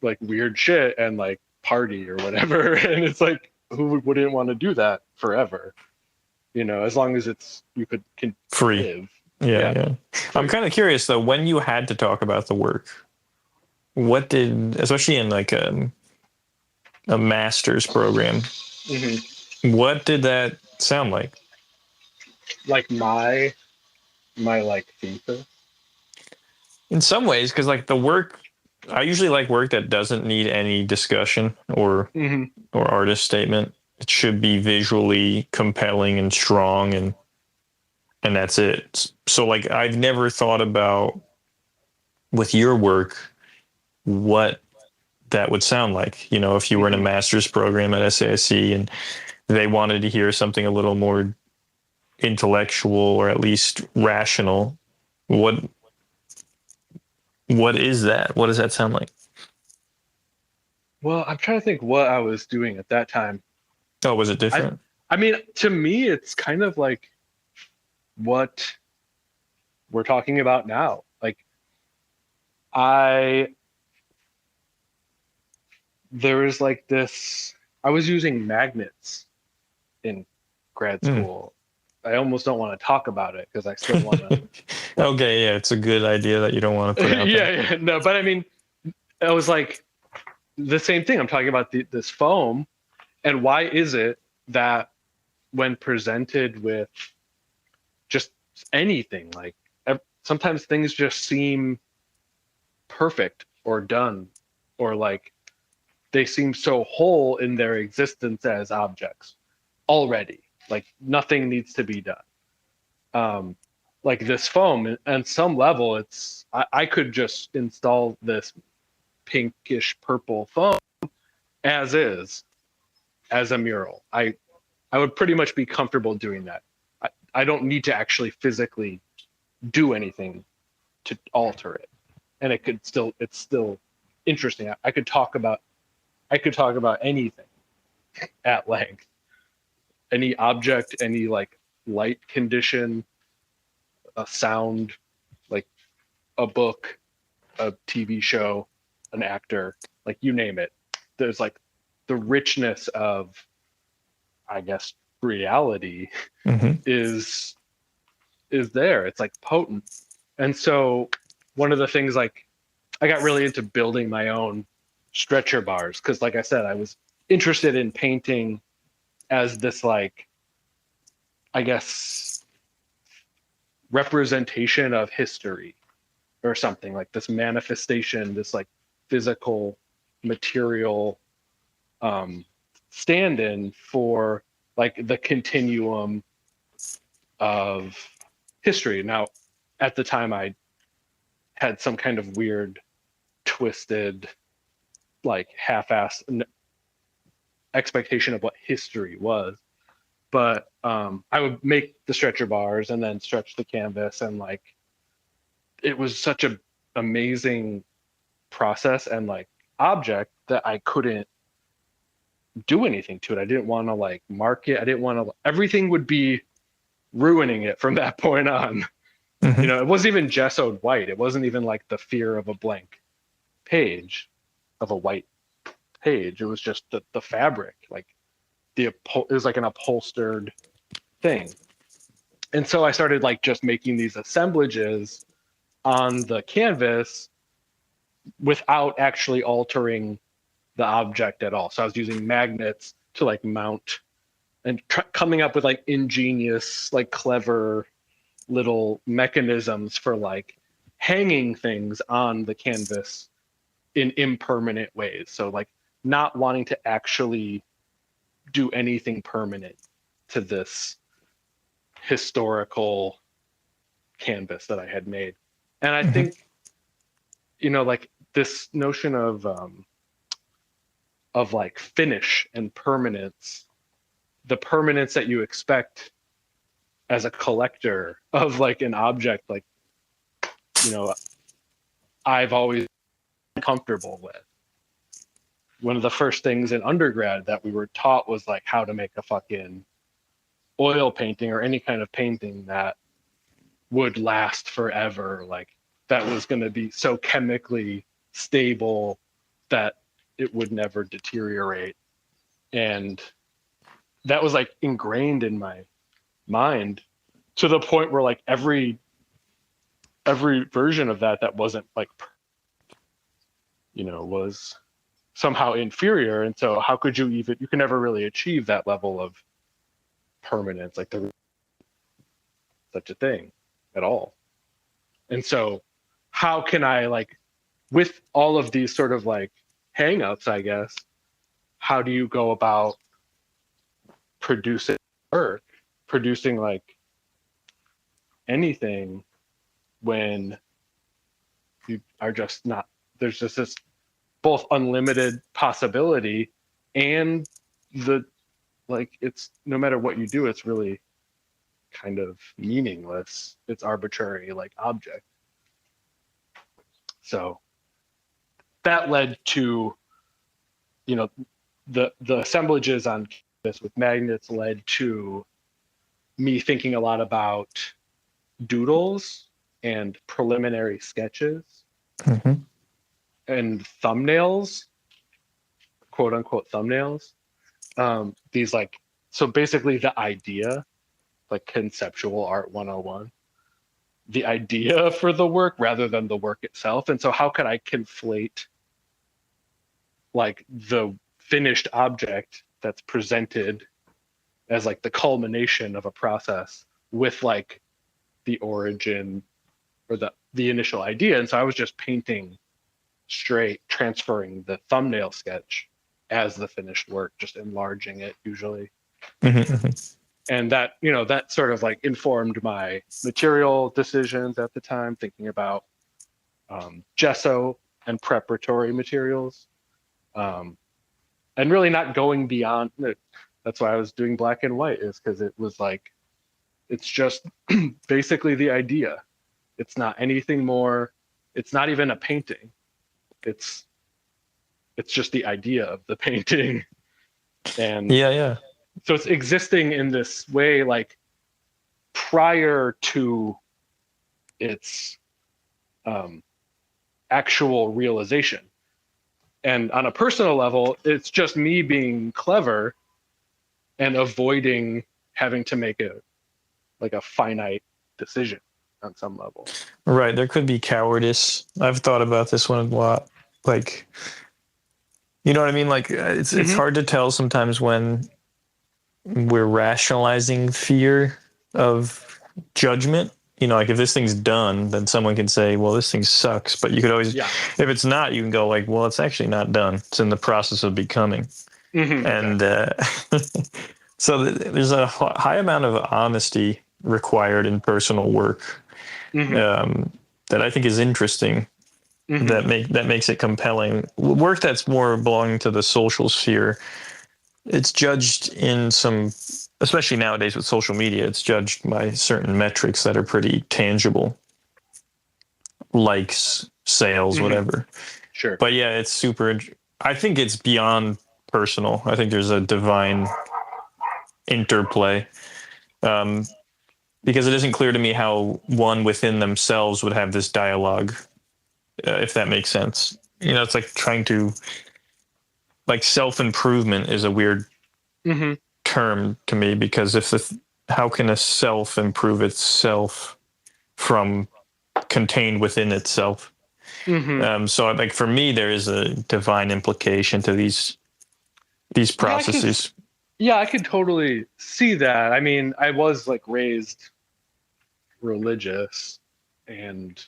like weird shit and like party or whatever. And it's like, who wouldn't want to do that forever? As long as you can free live. Yeah. I'm kind of curious though, when you had to talk about the work, especially in like a master's program, what did that sound like? Like my like thesis? In some ways, because like the work, I usually like work that doesn't need any discussion or artist statement. It should be visually compelling and strong, and that's it. So like, I've never thought about with your work what that would sound like. If you were in a master's program at SAIC and they wanted to hear something a little more intellectual or at least rational, what is that? What does that sound like? Well, I'm trying to think what I was doing at that time. Oh, was it different? I mean, to me, it's kind of like what we're talking about now. Like, there is like this, I was using magnets in grad school. I almost don't want to talk about it because I still want to. Okay, yeah, it's a good idea that you don't want to put out there. Yeah, no, but I mean, it was like the same thing. I'm talking about this foam, and why is it that when presented with just anything, like sometimes things just seem perfect or done, or like they seem so whole in their existence as objects already. Like nothing needs to be done. Like this foam, on some level, I could just install this pinkish purple foam as is, as a mural. I would pretty much be comfortable doing that. I don't need to actually physically do anything to alter it, and it's still interesting. I could talk about anything at length, any object, any like light condition, a sound, like a book, a TV show, an actor, like you name it. There's like the richness of, I guess, reality is there. It's like potent. And so one of the things, like, I got really into building my own stretcher bars because, like I said, I was interested in painting as this, like, I guess, representation of history or something, like this manifestation, this like physical material stand-in for like the continuum of history. Now, at the time, I had some kind of weird, twisted, like half-assed expectation of what history was. But I would make the stretcher bars and then stretch the canvas, and like it was such an amazing process and like object that I couldn't do anything to it. I didn't want to like mark it. I didn't want to. Everything would be ruining it from that point on. You know, it wasn't even gessoed white. It wasn't even like the fear of a blank page, of a white page. It was just the fabric, like it was like an upholstered thing. And so I started like just making these assemblages on the canvas without actually altering the object at all. So I was using magnets to like mount and coming up with like ingenious, like clever little mechanisms for like hanging things on the canvas in impermanent ways. So like not wanting to actually do anything permanent to this historical canvas that I had made. And I think, you know, like this notion of like finish and permanence, the permanence that you expect as a collector of like an object, like, you know, I've always been comfortable with. One of the first things in undergrad that we were taught was like how to make a fucking oil painting or any kind of painting that would last forever, like that was going to be so chemically stable that it would never deteriorate. And that was like ingrained in my mind to the point where like every version of that wasn't like, you know, was somehow inferior. And so how could you can never really achieve that level of permanence, like such a thing at all. And so how can I, like, with all of these sort of like hang-ups, I guess, how do you go about producing work, producing like anything when you are just not, there's just this both unlimited possibility and the, like, it's no matter what you do, it's really kind of meaningless. It's arbitrary, like object. So that led to, you know, the assemblages on this with magnets led to me thinking a lot about doodles and preliminary sketches and thumbnails, quote unquote thumbnails. These like, so basically the idea, like conceptual art 101, the idea for the work rather than the work itself. And so how could I conflate like the finished object that's presented as like the culmination of a process with like the origin or the initial idea. And so I was just painting straight, transferring the thumbnail sketch as the finished work, just enlarging it usually. And that, you know, that sort of like informed my material decisions at the time, thinking about gesso and preparatory materials, and really not going beyond it. That's why I was doing black and white, is because it was like, it's just basically the idea. It's not anything more. It's not even a painting. It's just the idea of the painting. And so it's existing in this way, like prior to its actual realization. And on a personal level, it's just me being clever and avoiding having to make a finite decision on some level. Right. There could be cowardice. I've thought about this one a lot. Like, you know what I mean? Like it's hard to tell sometimes when we're rationalizing fear of judgment. You know, like if this thing's done, then someone can say, well, this thing sucks. But you could always, if it's not, you can go like, well, it's actually not done. It's in the process of becoming. And so there's a high amount of honesty required in personal work that I think is interesting. That makes it compelling. Work that's more belonging to the social sphere, it's judged in some, especially nowadays with social media, it's judged by certain metrics that are pretty tangible, likes, sales, whatever. Sure. But yeah, it's super. I think it's beyond personal. I think there's a divine interplay, because it isn't clear to me how one within themselves would have this dialogue, if that makes sense. You know, it's like trying to, like, self-improvement is a weird term to me, because how can a self improve itself from contained within itself? So like for me, there is a divine implication to these processes. I could totally see that. I mean, I was like raised religious, and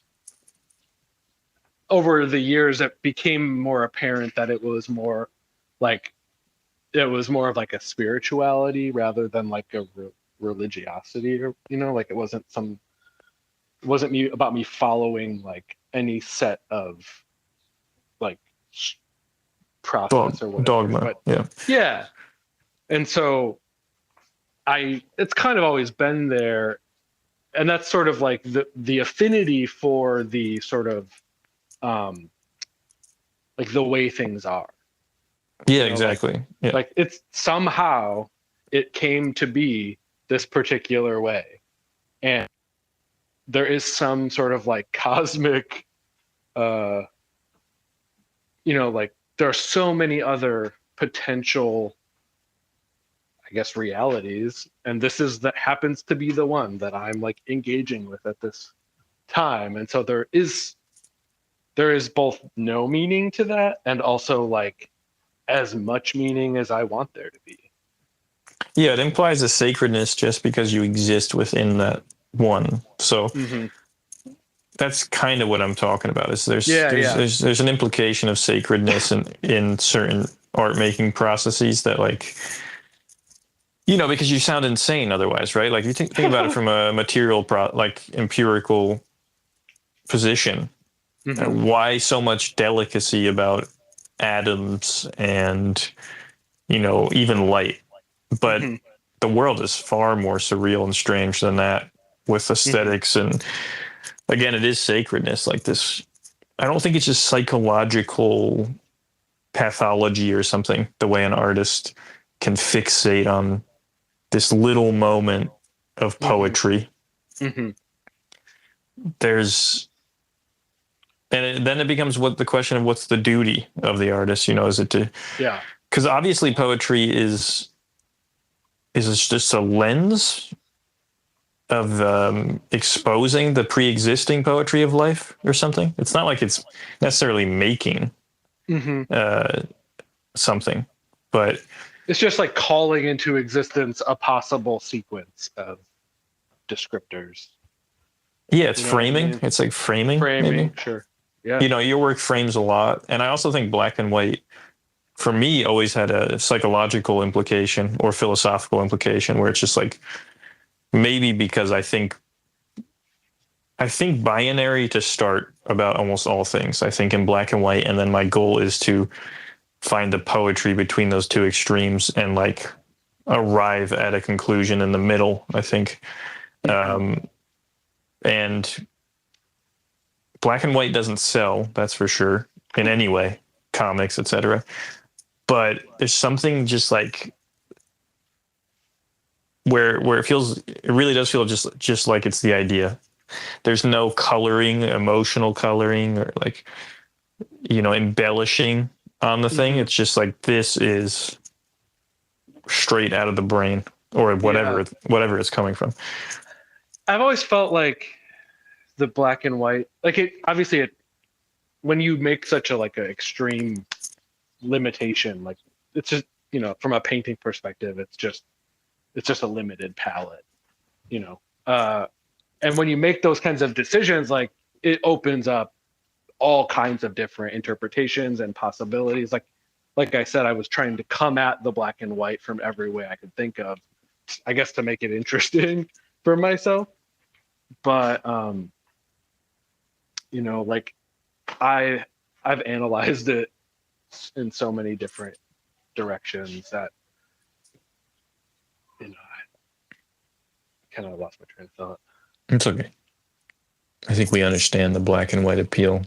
over the years it became more apparent that it was more of like a spirituality rather than like a religiosity, or, you know, like it wasn't about me following like any set of like process or whatever. Dogma. But yeah. And so it's kind of always been there. And that's sort of like the affinity for the sort of like the way things are. Yeah, you know, exactly. Like it's somehow it came to be this particular way. And there is some sort of like cosmic, you know, like there are so many other potential, I guess, realities. And this happens to be the one that I'm like engaging with at this time. And so there is both no meaning to that and also like as much meaning as I want there to be. Yeah, it implies a sacredness just because you exist within that one. So that's kind of what I'm talking about. Is there's an implication of sacredness in certain art making processes that, like, you know, because you sound insane otherwise, right? Like you think about it from a material like empirical position. Why so much delicacy about atoms and, you know, even light? But the world is far more surreal and strange than that, with aesthetics. And again, it is sacredness, like this. I don't think it's just psychological pathology or something, the way an artist can fixate on this little moment of poetry. Mm-hmm. Then it becomes the question of what's the duty of the artist, is it to, because obviously poetry is just a lens of exposing the pre-existing poetry of life or something. It's not like it's necessarily making something, but it's just like calling into existence a possible sequence of descriptors. Yeah, it's framing. I mean? It's like framing. Maybe. Sure. Yeah. Your work frames a lot. And I also think black and white, for me, always had a psychological implication or philosophical implication where it's just like, maybe because I think binary to start about almost all things. I think in black and white, and then my goal is to find the poetry between those two extremes and like arrive at a conclusion in the middle, I think. And black and white doesn't sell, that's for sure, in any way, comics, etc. But there's something just like where it really does feel just like it's the idea. There's no coloring, emotional coloring, or like, embellishing on the thing. It's just like, this is straight out of the brain or whatever it's coming from. I've always felt like the black and white, like it obviously when you make such a like an extreme limitation, like it's just, from a painting perspective, it's just a limited palette, and when you make those kinds of decisions, like it opens up all kinds of different interpretations and possibilities. Like I said, I was trying to come at the black and white from every way I could think of, I guess, to make it interesting for myself. But like I've analyzed it in so many different directions that I kind of lost my train of thought. It's okay. I think we understand the black and white appeal.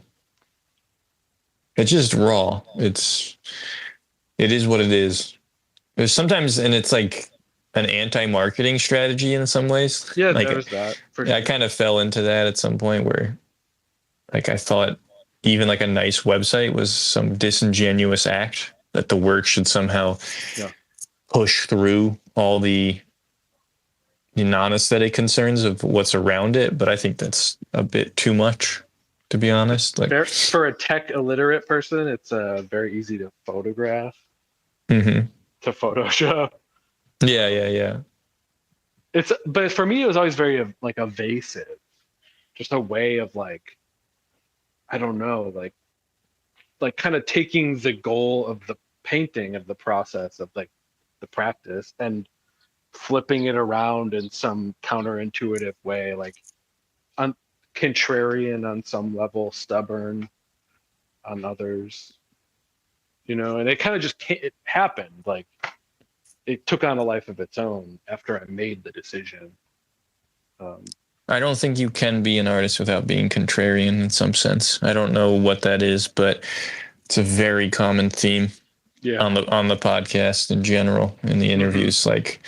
It's just raw. It is what it is. There's sometimes, and it's like an anti-marketing strategy in some ways. Yeah, like, there's that. For sure. I kind of fell into that at some point where, like, I thought even like a nice website was some disingenuous act, that the work should somehow push through all the non-aesthetic concerns of what's around it. But I think that's a bit too much, to be honest. Like, for a tech illiterate person, it's very easy to photograph, to Photoshop. Yeah. But for me, it was always very like evasive, just a way of like, I don't know, like kind of taking the goal of the painting, of the process, of like the practice, and flipping it around in some counterintuitive way, like contrarian on some level, stubborn on others, and it kind of just it happened. Like it took on a life of its own after I made the decision. I don't think you can be an artist without being contrarian in some sense. I don't know what that is, but it's a very common theme on the podcast in general, in the interviews. Like,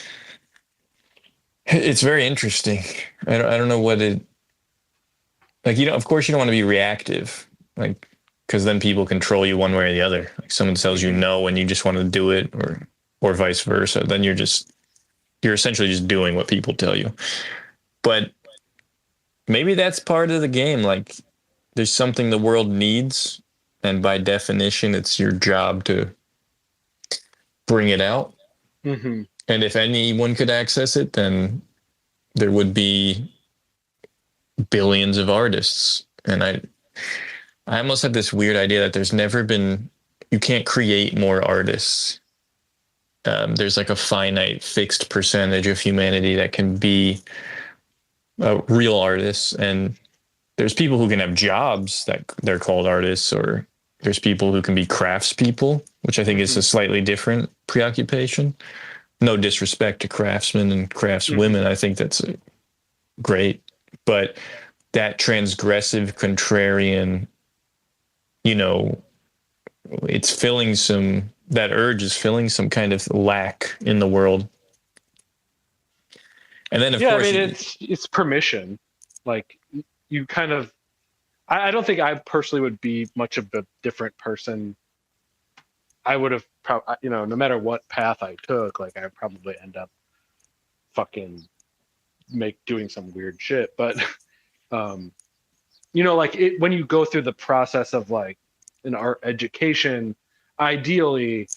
it's very interesting. I don't know what it, like, of course you don't want to be reactive, like, because then people control you one way or the other. Like someone tells you no and you just want to do it, or vice versa. Then you're essentially just doing what people tell you. But maybe that's part of the game. Like, there's something the world needs, and by definition, it's your job to bring it out. And if anyone could access it, then there would be billions of artists. And I almost have this weird idea that there's never been, you can't create more artists. There's like a finite fixed percentage of humanity that can be real artists, and there's people who can have jobs that they're called artists, or there's people who can be craftspeople, which I think is a slightly different preoccupation. No disrespect to craftsmen and craftswomen. I think that's great, but that transgressive, contrarian, it's filling that urge is filling some kind of lack in the world. And then, of course, I mean, it's permission. Like, you kind of, I don't think I personally would be much of a different person. I would have probably, no matter what path I took, like, I'd probably end up fucking doing some weird shit. But, like when you go through the process of like an art education, ideally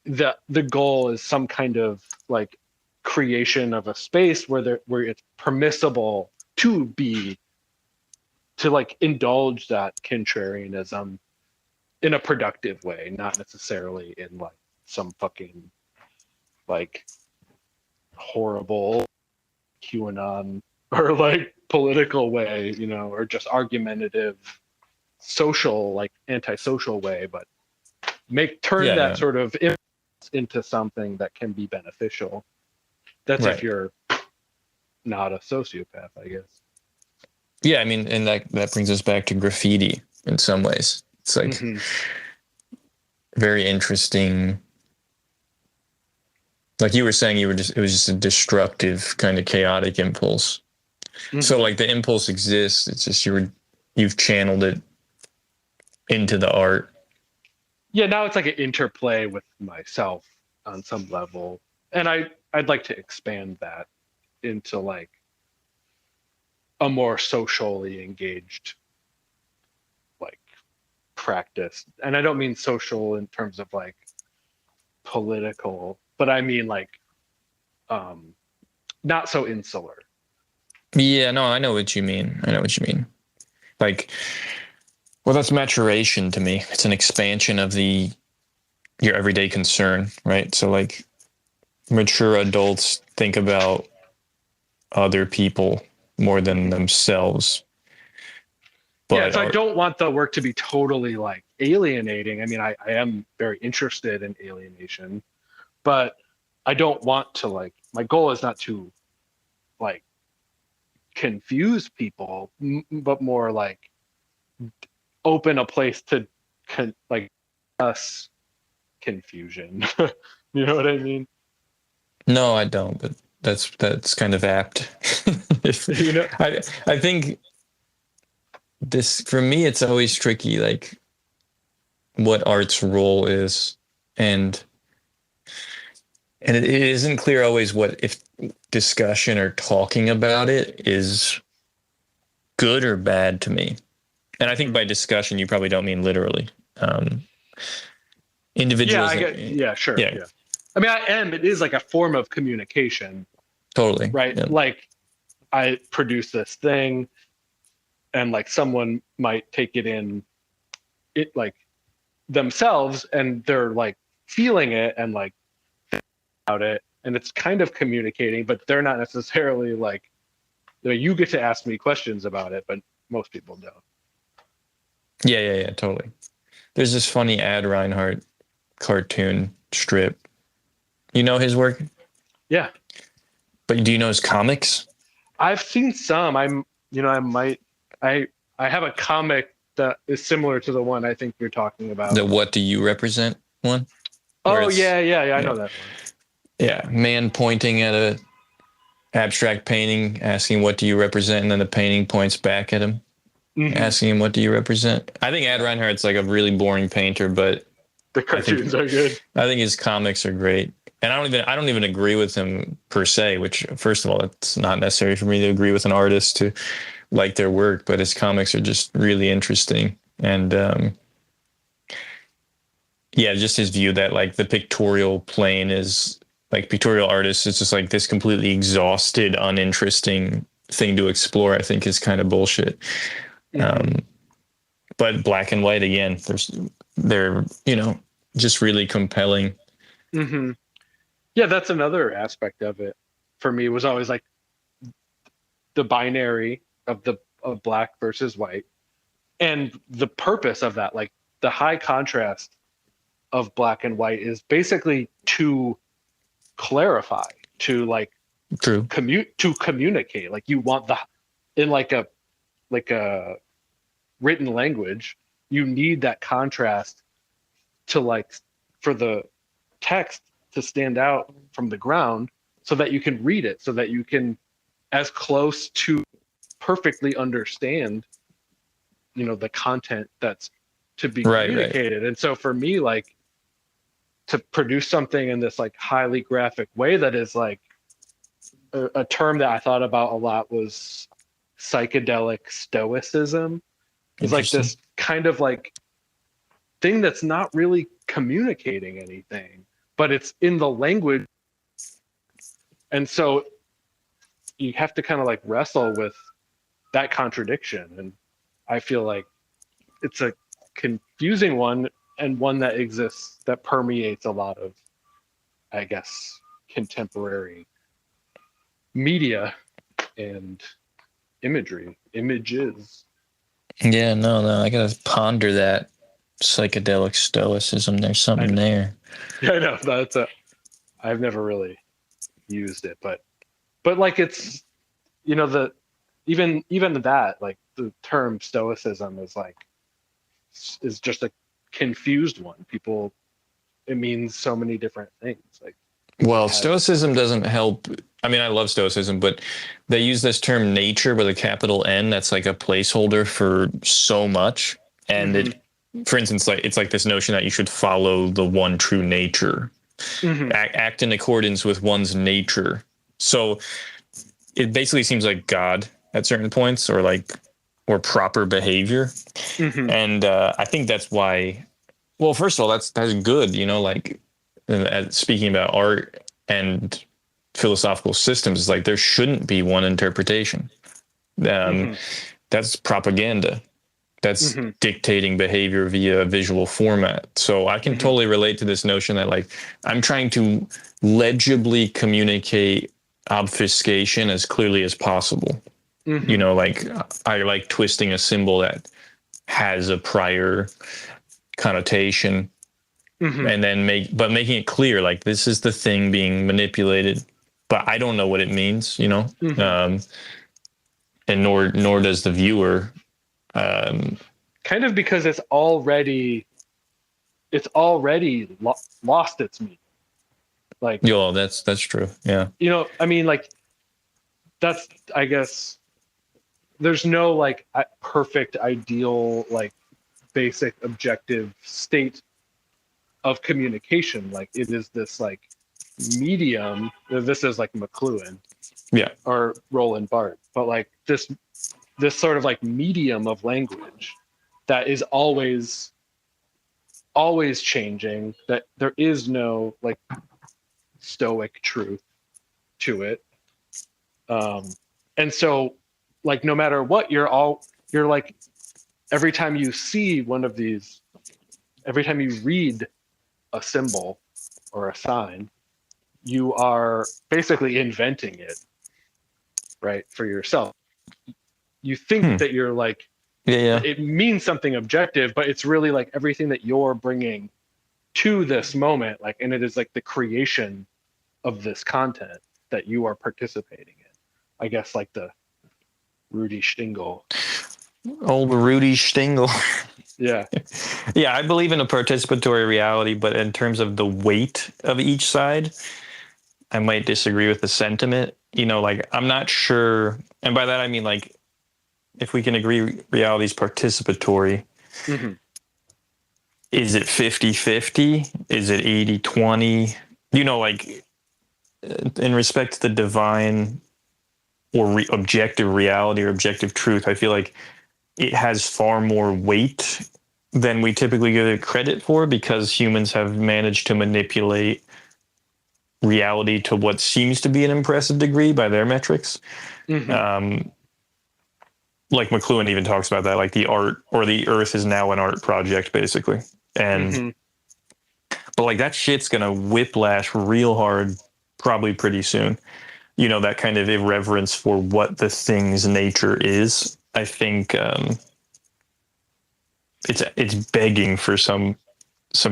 the goal is some kind of like creation of a space where it's permissible to like indulge that contrarianism in a productive way, not necessarily in like some fucking like horrible QAnon or like political way, or just argumentative social, like antisocial way, but turn that sort of into something that can be beneficial. That's right. If you're not a sociopath, I guess. Yeah, I mean, and that brings us back to graffiti in some ways. It's like very interesting. Like you were saying, it was just a destructive kind of chaotic impulse. Mm-hmm. So like the impulse exists. It's just you've channeled it into the art. Yeah, now it's like an interplay with myself on some level, and I'd like to expand that into like a more socially engaged like practice. And I don't mean social in terms of like political, but I mean like not so insular. Yeah, no, I know what you mean. Like, well, that's maturation to me. It's an expansion of your everyday concern, right? So like mature adults think about other people more than themselves. But so I don't want the work to be totally like alienating. I mean, I am very interested in alienation, but I don't want to like, my goal is not to like confuse people, but more like open a place to like us confusion. You know what I mean? No, I don't, but that's kind of apt. I think this, for me, it's always tricky, like what art's role is, and it isn't clear always what if discussion or talking about it is good or bad to me. And I think by discussion you probably don't mean literally. Individuals. Sure. Yeah. I mean, it is like a form of communication. Totally. Right. Yeah. Like I produce this thing and like someone might take it like themselves and they're like feeling it and like about it. And it's kind of communicating, but they're not necessarily like, you get to ask me questions about it, but most people don't. Yeah, totally. There's this funny Ad Reinhardt cartoon strip. You know his work? Yeah. But do you know his comics? I've seen some. I have a comic that is similar to the one I think you're talking about. The What Do You Represent one? Oh, yeah, I know that one. Yeah, man pointing at a abstract painting, asking, what do you represent? And then the painting points back at him, asking him, what do you represent? I think Ad Reinhardt's like a really boring painter, but the cartoons are good. I think his comics are great. And I don't even agree with him per se, which, first of all, it's not necessary for me to agree with an artist to like their work, but his comics are just really interesting. And just his view that like the pictorial plane is like pictorial artists, it's just like this completely exhausted, uninteresting thing to explore, I think is kind of bullshit. But black and white, again, they're just really compelling. Mm-hmm. Yeah, that's another aspect of it for me, was always like the binary of black versus white, and the purpose of that, like the high contrast of black and white is basically to clarify, to like communicate. Like you want in like a written language, you need that contrast to like for the text to stand out from the ground so that you can read it, so that you can as close to perfectly understand, you know, the content that's to be communicated. Right. And so for me, like, to produce something in this like highly graphic way that is like a term that I thought about a lot was psychedelic stoicism. It's like this kind of like thing that's not really communicating anything, but it's in the language. And so you have to kind of like wrestle with that contradiction. And I feel like it's a confusing one, and one that exists, that permeates a lot of, I guess, contemporary media and images. Yeah, no, I gotta ponder that psychedelic stoicism. There's something there. Yeah, I know. I've never really used it, but like it's, you know, even that, like the term stoicism is just a confused one. People, it means so many different things. Like, well, stoicism doesn't help. I mean, I love stoicism, but they use this term nature with a capital N. That's like a placeholder for so much. And it, for instance, like it's like this notion that you should follow the one true nature, act in accordance with one's nature. So it basically seems like God at certain points, or proper behavior. And I think that's why, well, first of all, that's good, you know, like speaking about art and philosophical systems, like there shouldn't be one interpretation. That's propaganda. That's dictating behavior via visual format. So I can totally relate to this notion that like I'm trying to legibly communicate obfuscation as clearly as possible. You know, like I like twisting a symbol that has a prior connotation, and then making it clear, like this is the thing being manipulated, but I don't know what it means, you know, and nor does the viewer. Kind of because it's already lost its meaning. Like, yo, that's true. Yeah. You know, I mean, like that's, I guess, there's no like perfect, ideal, like basic objective state of communication. Like it is this like medium. This is like McLuhan, or Roland Barthes, but like this sort of like medium of language that is always changing. That there is no like stoic truth to it, and so like no matter what, you're like, every time you see one of these, every time you read a symbol or a sign, you are basically inventing it, right, for yourself. You think that you're like, it means something objective, but it's really like everything that you're bringing to this moment, like, and it is like the creation of this content that you are participating in. I guess like the Rudy Stingel. Old Rudy Stingel. Yeah. Yeah, I believe in a participatory reality, but in terms of the weight of each side, I might disagree with the sentiment. You know, like I'm not sure, and by that I mean like if we can agree reality is participatory, is it 50-50? Is it 80-20? You know, like in respect to the divine or objective reality or objective truth, I feel like it has far more weight than we typically give it credit for, because humans have managed to manipulate reality to what seems to be an impressive degree by their metrics. Like McLuhan even talks about that, like the art or the earth is now an art project, basically. And but like that shit's gonna whiplash real hard probably pretty soon. You know, that kind of irreverence for what the thing's nature is. I think it's begging for some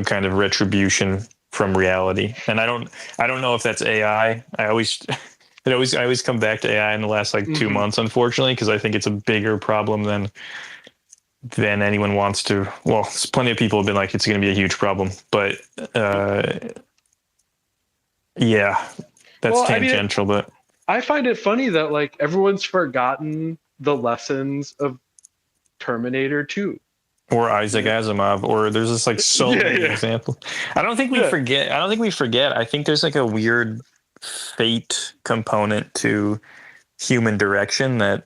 kind of retribution from reality. And I don't know if that's AI. I always come back to AI in the last like 2 months, unfortunately, because I think it's a bigger problem than then anyone wants to. Well, plenty of people have been like, it's going to be a huge problem, but yeah, that's tangential. But I find it funny that like everyone's forgotten the lessons of Terminator 2 or Isaac Asimov, or there's just like so many examples. I don't think we forget. I think there's like a weird fate component to human direction that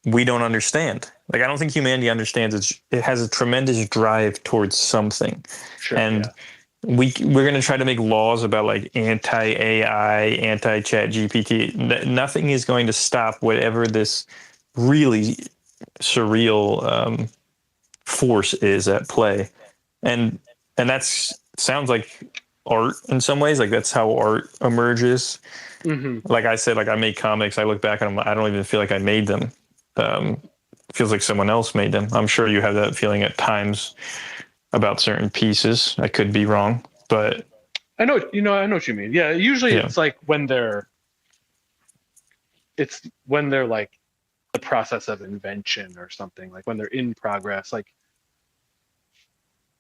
we don't understand. Like, I don't think humanity understands it has a tremendous drive towards something. Sure, and we're going to try to make laws about like anti-AI, anti-chat GPT. Nothing is going to stop whatever this really surreal force is at play. And that's sounds like art in some ways. Like, that's how art emerges. Like I said, like I make comics, I look back at them, I don't even feel like I made them. Feels like someone else made them. I'm sure you have that feeling at times about certain pieces. I could be wrong, but I know what you mean. Yeah, usually it's like when they're like the process of invention or something, like when they're in progress, like,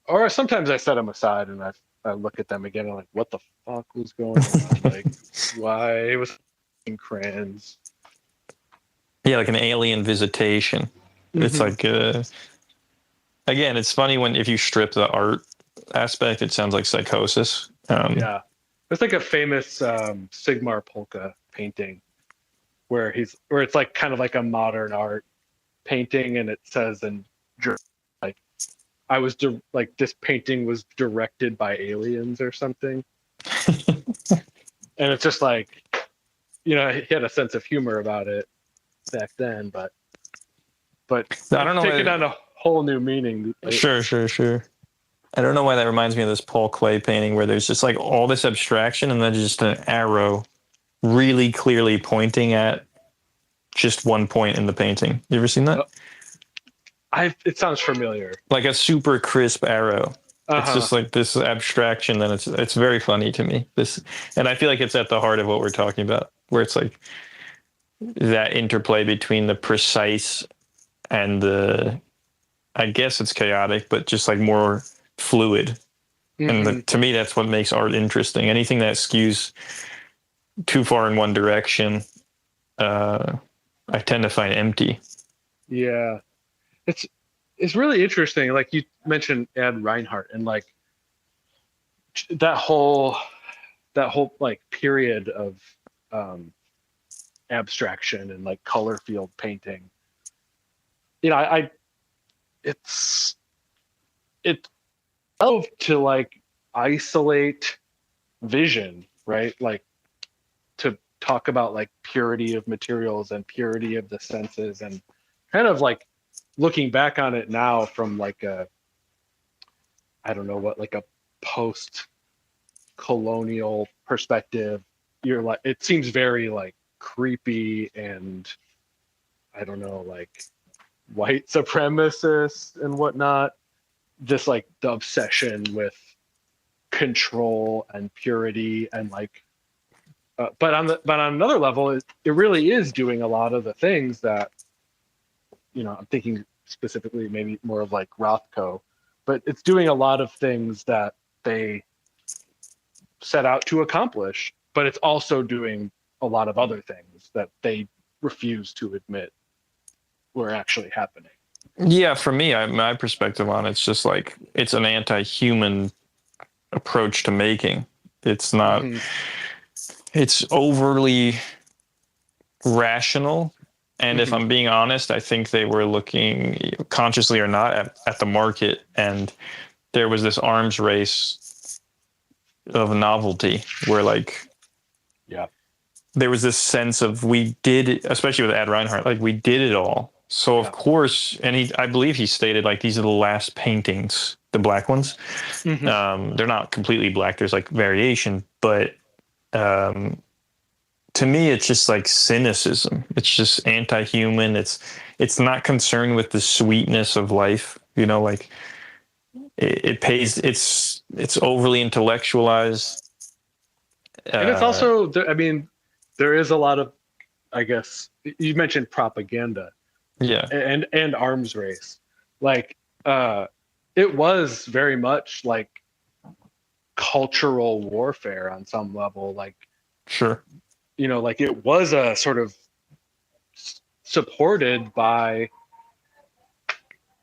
or sometimes I set them aside and I look at them again and I'm like, what the fuck was going on? Like, why it was in crayons? Yeah, like an alien visitation. It's like again, it's funny if you strip the art aspect, it sounds like psychosis. Yeah, it's like a famous Sigmar Polka painting where it's like kind of like a modern art painting, and it says like this painting was directed by aliens or something. And it's just like, he had a sense of humor about it back then, but I don't know, taking on a whole new meaning. Sure. I don't know why that reminds me of this Paul Klee painting where there's just like all this abstraction and then just an arrow really clearly pointing at just one point in the painting. You ever seen that? It sounds familiar. Like a super crisp arrow. It's just like this abstraction, and it's very funny to me. And I feel like it's at the heart of what we're talking about, where it's like that interplay between the precise and I guess it's chaotic, but just like more fluid. And to me, that's what makes art interesting. Anything that skews too far in one direction, I tend to find empty. Yeah, it's really interesting. Like you mentioned Ed Reinhardt, and like that whole like period of abstraction and like color field painting. It's to like isolate vision, right? Like to talk about like purity of materials and purity of the senses, and kind of like looking back on it now from like a post-colonial perspective, you're like, it seems very like creepy and like white supremacist and whatnot, just like the obsession with control and purity and like but on another level, it really is doing a lot of the things that I'm thinking specifically maybe more of like Rothko, but it's doing a lot of things that they set out to accomplish, but it's also doing a lot of other things that they refuse to admit were actually happening. Yeah, for me, my perspective on it's just like it's an anti-human approach to making. It's not. It's overly rational, and if I'm being honest, I think they were looking, consciously or not, at the market, and there was this arms race of novelty where like, there was this sense of we did it, especially with Ed Reinhardt, like we did it all. So of course, and I believe he stated like these are the last paintings, the black ones. They're not completely black. There's like variation, but to me, it's just like cynicism. It's just anti-human. It's not concerned with the sweetness of life. Like it pays. It's overly intellectualized. And it's also, I mean, there is a lot of, I guess you mentioned propaganda. Yeah. And arms race. Like, it was very much like cultural warfare on some level. Like, Sure. like it was a sort of supported by,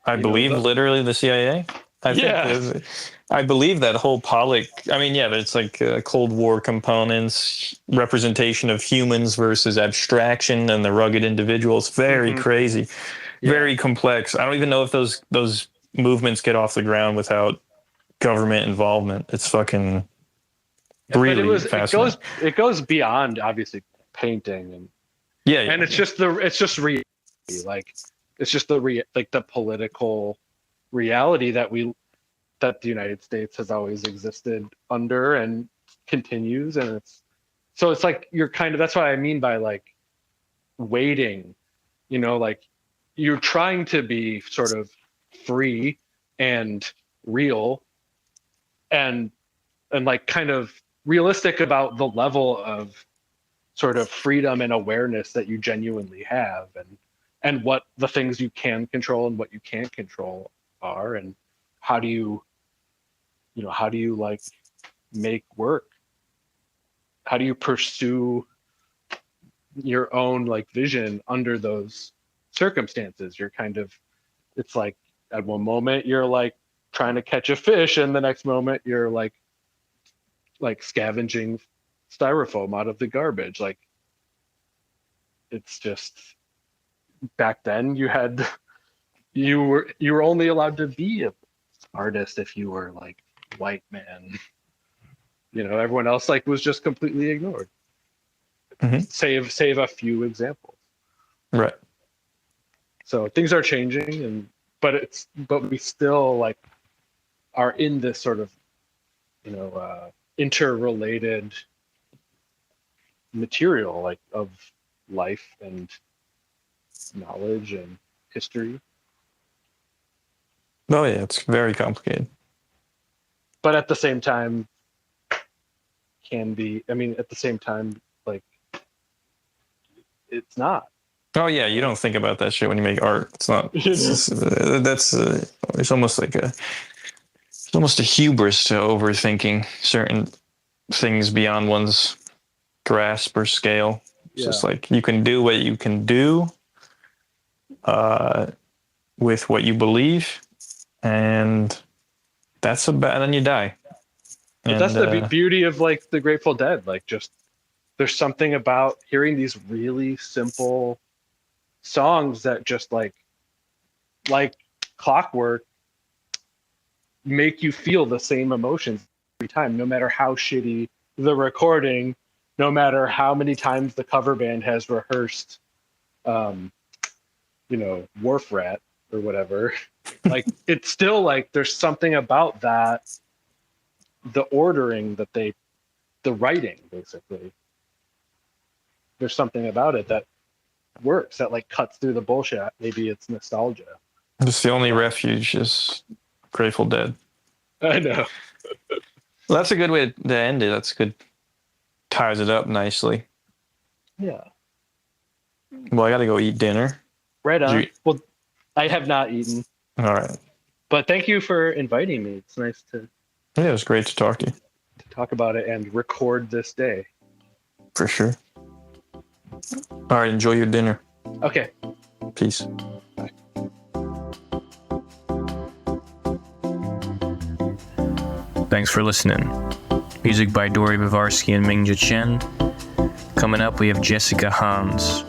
I believe literally the CIA. I believe that whole Pollock. I mean, yeah, but it's like Cold War components, representation of humans versus abstraction and the rugged individuals. Very crazy, very complex. I don't even know if those movements get off the ground without government involvement. It's fucking really fascinating. It goes beyond obviously painting and it's just reality. Like, it's just the political reality that the United States has always existed under and continues. And it's like, you're kind of, that's what I mean by like waiting, like you're trying to be sort of free and real and like kind of realistic about the level of sort of freedom and awareness that you genuinely have, and what the things you can control and what you can't control are, and how do you like make work? How do you pursue your own like vision under those circumstances? It's like at one moment you're like trying to catch a fish, and the next moment you're like scavenging styrofoam out of the garbage. Like, it's just, back then you were only allowed to be an artist if you were like white man. Everyone else like was just completely ignored. Save a few examples. Right. So things are changing, but we still like are in this sort of interrelated material, like, of life and knowledge and history. Oh yeah, it's very complicated. But at the same time, like, it's not. Oh yeah, you don't think about that shit when you make art. It's not. It's almost like almost a hubris to overthinking certain things beyond one's grasp or scale. It's just like, you can do what you can do with what you believe, and that's about, and then you die. But that's the beauty of like the Grateful Dead. Like, just there's something about hearing these really simple songs that just like clockwork make you feel the same emotions every time, no matter how shitty the recording, no matter how many times the cover band has rehearsed Wharf Rat or whatever. Like, it's still like there's something about that, the ordering that the writing, basically, there's something about it that works, that like cuts through the bullshit. Maybe it's nostalgia. Just the only refuge is Grateful Dead. I know. Well, that's a good way to end it. That's good. Ties it up nicely. Yeah. Well, I got to go eat dinner. Right on. Well, I have not eaten. All right. But thank you for inviting me. It's nice to. Yeah, it was great to talk to you. To talk about it and record this day. For sure. All right. Enjoy your dinner. Okay. Peace. Bye. Thanks for listening. Music by Dory Bavarsky and Mingja Chen. Coming up, we have Jessica Hans.